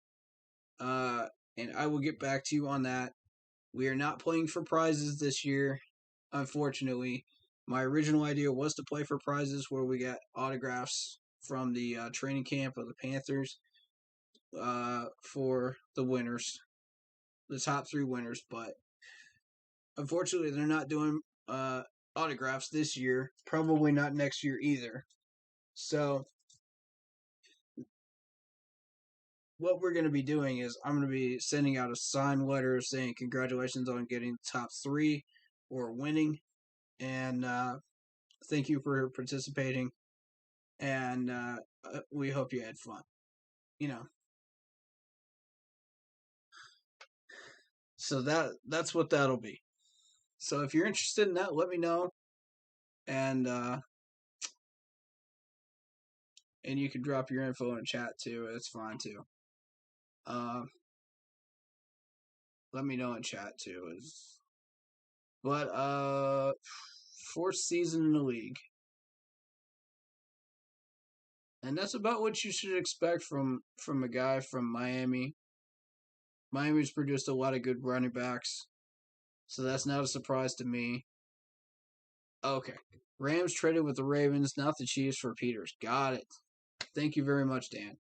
S2: And I will get back to you on that. We are not playing for prizes this year, unfortunately. My original idea was to play for prizes where we got autographs from the training camp of the Panthers for the winners, the top 3 winners. But unfortunately, they're not doing autographs this year. Probably not next year either. So what we're going to be doing is I'm going to be sending out a signed letter saying congratulations on getting the top 3 or winning. And thank you for participating. And we hope you had fun. So that's what that'll be. So if you're interested in that, let me know. And you can drop your info in chat too. It's fine too. Let me know in chat too. But 4th season in the league. And that's about what you should expect from a guy from Miami. Miami's produced a lot of good running backs. So that's not a surprise to me. Okay. Rams traded with the Ravens, not the Chiefs, for Peters. Got it. Thank you very much, Dan,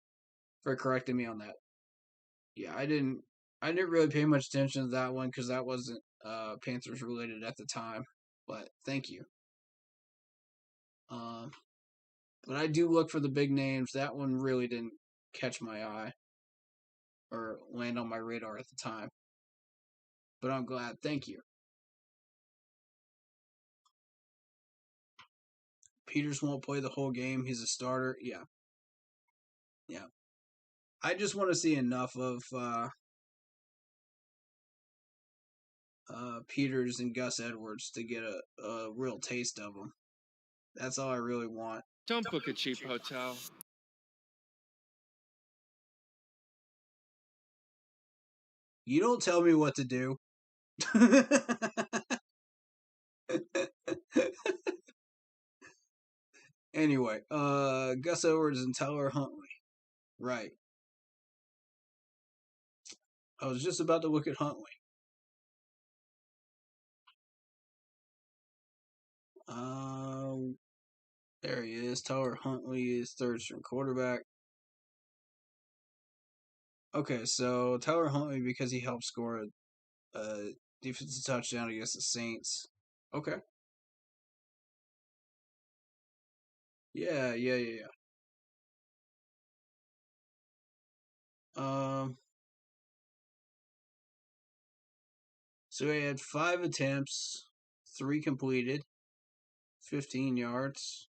S2: for correcting me on that. Yeah, I didn't really pay much attention to that one because that wasn't Panthers related at the time. But thank you. But I do look for the big names. That one really didn't catch my eye or land on my radar at the time. But I'm glad. Thank you. Peters won't play the whole game. He's a starter. Yeah. Yeah. I just want to see enough of Peters and Gus Edwards to get a real taste of them. That's all I really want.
S7: Don't book a cheap hotel.
S2: You don't tell me what to do. Anyway, Gus Edwards and Tyler Huntley. Right. I was just about to look at Huntley. There he is. Tyler Huntley is third string quarterback. Okay, so Tyler Huntley, because he helped score a defensive touchdown against the Saints. Okay. Yeah. So he had 5 attempts, 3 completed, 15 yards.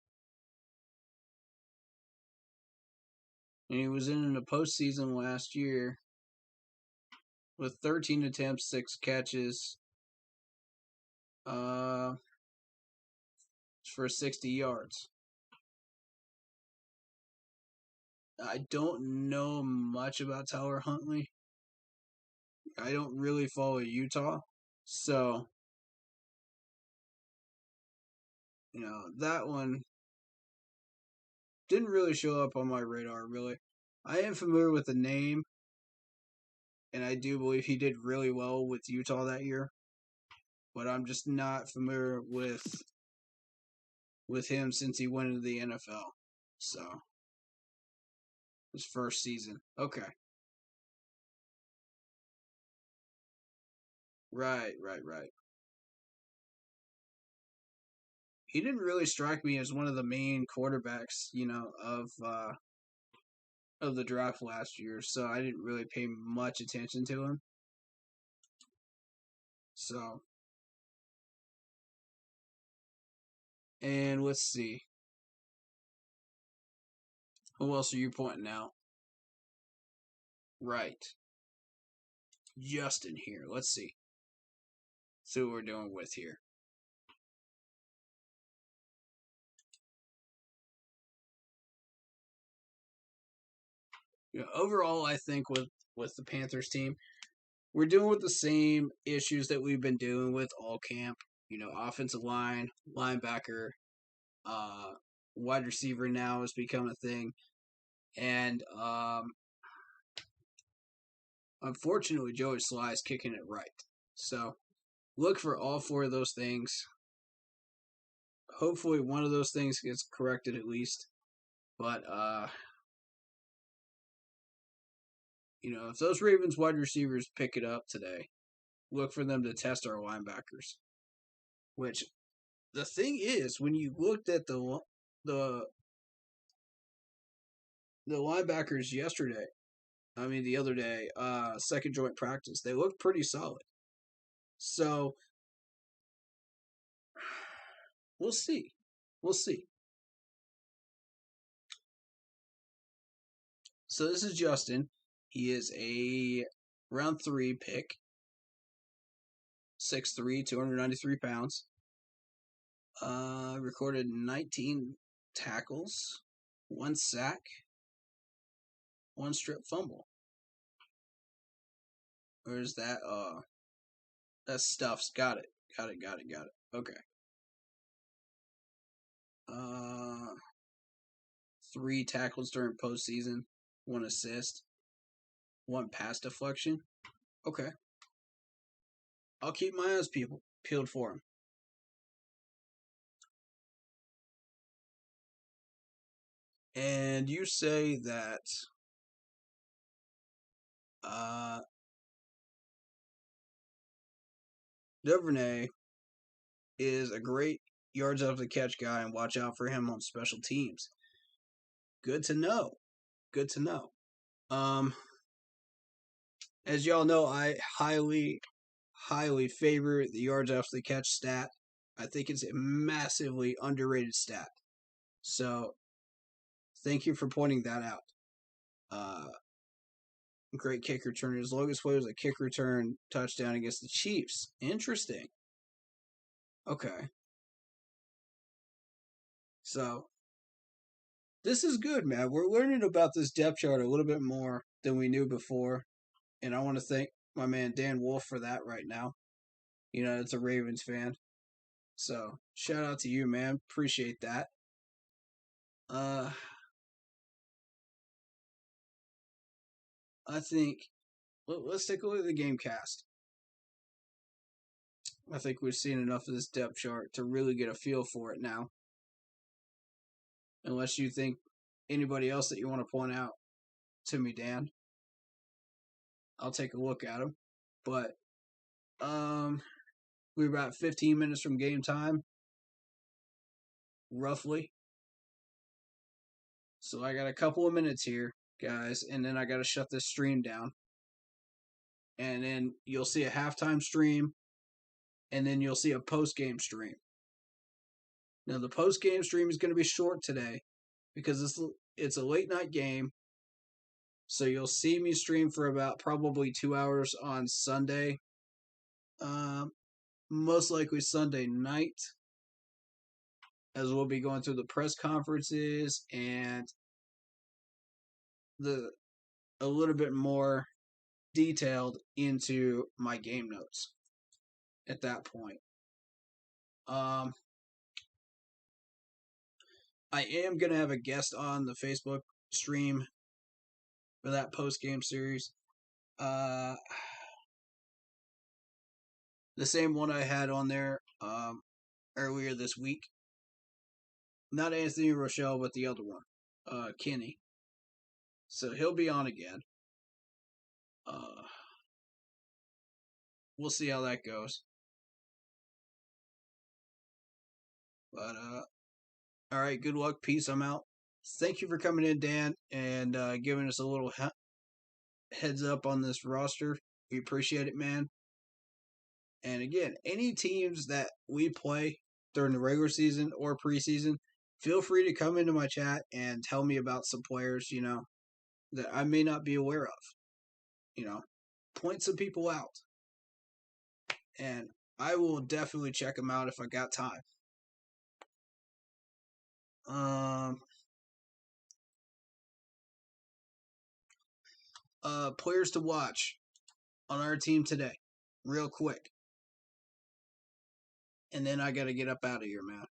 S2: And he was in the postseason last year with 13 attempts, 6 catches, for 60 yards. I don't know much about Tyler Huntley. I don't really follow Utah. So, that one didn't really show up on my radar, really. I am familiar with the name, and I do believe he did really well with Utah that year. But I'm just not familiar with him since he went into the NFL. So, his first season. Okay. Right. He didn't really strike me as one of the main quarterbacks, of the draft last year, so I didn't really pay much attention to him. So, and let's see. Who else are you pointing out? Right. Justin here. Let's see. See what we're doing with here. Overall, I think with the Panthers team, we're dealing with the same issues that we've been dealing with all camp. Offensive line, linebacker, wide receiver now has become a thing. And unfortunately, Joey Sly is kicking it right. So look for all 4 of those things. Hopefully one of those things gets corrected at least. But, if those Ravens wide receivers pick it up today, look for them to test our linebackers. Which, the thing is, when you looked at the linebackers the other day, second joint practice, they looked pretty solid. So, we'll see. So this is Justin. He is a round 3 pick. 6'3", 293 pounds. Recorded 19 tackles, 1 sack, 1 strip fumble. Where's that? That stuff's got it. Okay. 3 tackles during postseason, 1 assist, 1 pass deflection. Okay. I'll keep my eyes peeled for him. And you say that Duvernay is a great yards after the catch guy, and watch out for him on special teams. Good to know. As y'all know, I highly favor the yards after the catch stat. I think it's a massively underrated stat. So, thank you for pointing that out. Great kick return. His longest play was a kick return touchdown against the Chiefs. Interesting. Okay. So, this is good, man. We're learning about this depth chart a little bit more than we knew before. And I want to thank my man Dan Wolf for that right now. You know, it's a Ravens fan. So, shout out to you, man. Appreciate that. I think let's take a look at the game cast. I think we've seen enough of this depth chart to really get a feel for it now. Unless you think anybody else that you want to point out to me, Dan, I'll take a look at them. But we're about 15 minutes from game time, roughly. So I got a couple of minutes here, guys, and then I got to shut this stream down. And then you'll see a halftime stream, and then you'll see a post-game stream. Now, the post-game stream is going to be short today because it's a late-night game. So you'll see me stream for about probably 2 hours on Sunday. Most likely Sunday night, as we'll be going through the press conferences and a little bit more detailed into my game notes at that point. I am going to have a guest on the Facebook stream for that post-game series. The same one I had on there earlier this week. Not Anthony Rochelle, but the other one, Kenny. So he'll be on again. We'll see how that goes. But, all right, good luck. Peace. I'm out. Thank you for coming in, Dan, and giving us a little heads up on this roster. We appreciate it, man. And again, any teams that we play during the regular season or preseason, feel free to come into my chat and tell me about some players, you know, that I may not be aware of. You know, point some people out. And I will definitely check them out if I got time. Players to watch on our team today, real quick. And then I got to get up out of here, man,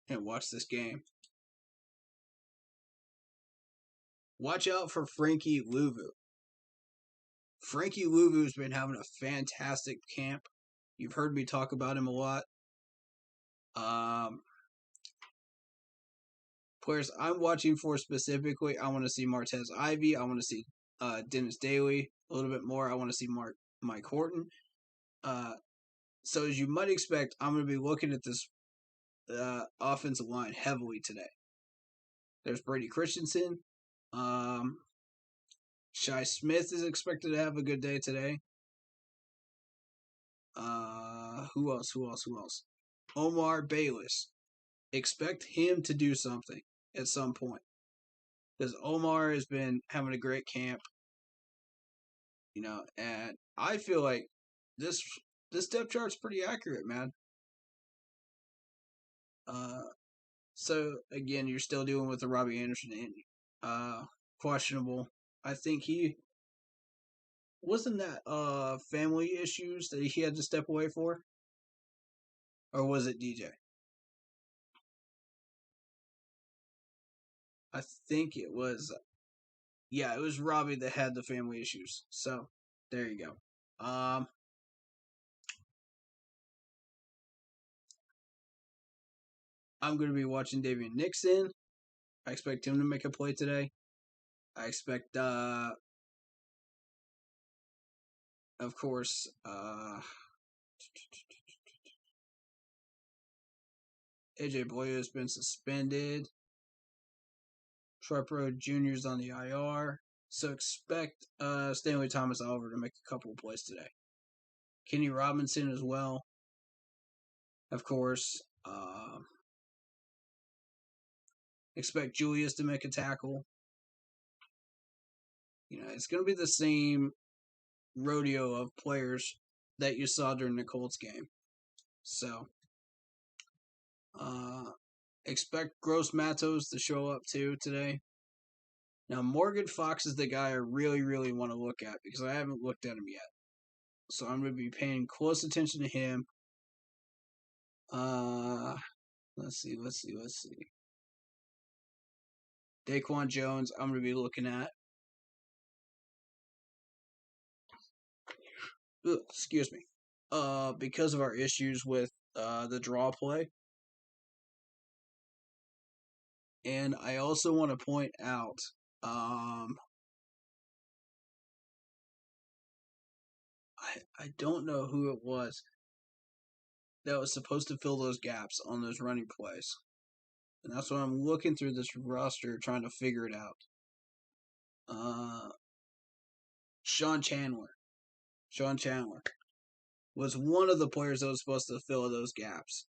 S2: and watch this game. Watch out for Frankie Louvu. Frankie Louvu's been having a fantastic camp. You've heard me talk about him a lot. Players I'm watching for specifically, I want to see Martez Ivy. I want to see Dennis Daly a little bit more. I want to see Mike Horton. So as you might expect, I'm going to be looking at this offensive line heavily today. There's Brady Christensen. Shi Smith is expected to have a good day today. Who else? Omar Bayless. Expect him to do something at some point. Because Omar has been having a great camp. You know, and I feel like this depth chart's pretty accurate, man. So again, you're still dealing with the Robbie Anderson injury. Questionable. I think he wasn't that family issues that he had to step away for? Or was it DJ? I think it was it was Robbie that had the family issues. So there you go. I'm going to be watching Davian Nixon. I expect him to make a play today. I expect, of course, AJ Boyer has been suspended. Troy Pro Jr.'s on the IR. So expect Stanley Thomas Oliver to make a couple of plays today. Kenny Robinson as well, of course. Expect Julius to make a tackle. It's going to be the same rodeo of players that you saw during the Colts game. So, expect Gross Matos to show up too today. Now, Morgan Fox is the guy I really, really want to look at because I haven't looked at him yet. So I'm going to be paying close attention to him. Let's see. Daquan Jones, I'm going to be looking at. Excuse me. Because of our issues with the draw play. And I also want to point out, I don't know who it was that was supposed to fill those gaps on those running plays. And that's why I'm looking through this roster trying to figure it out. Sean Chandler was one of the players that was supposed to fill those gaps.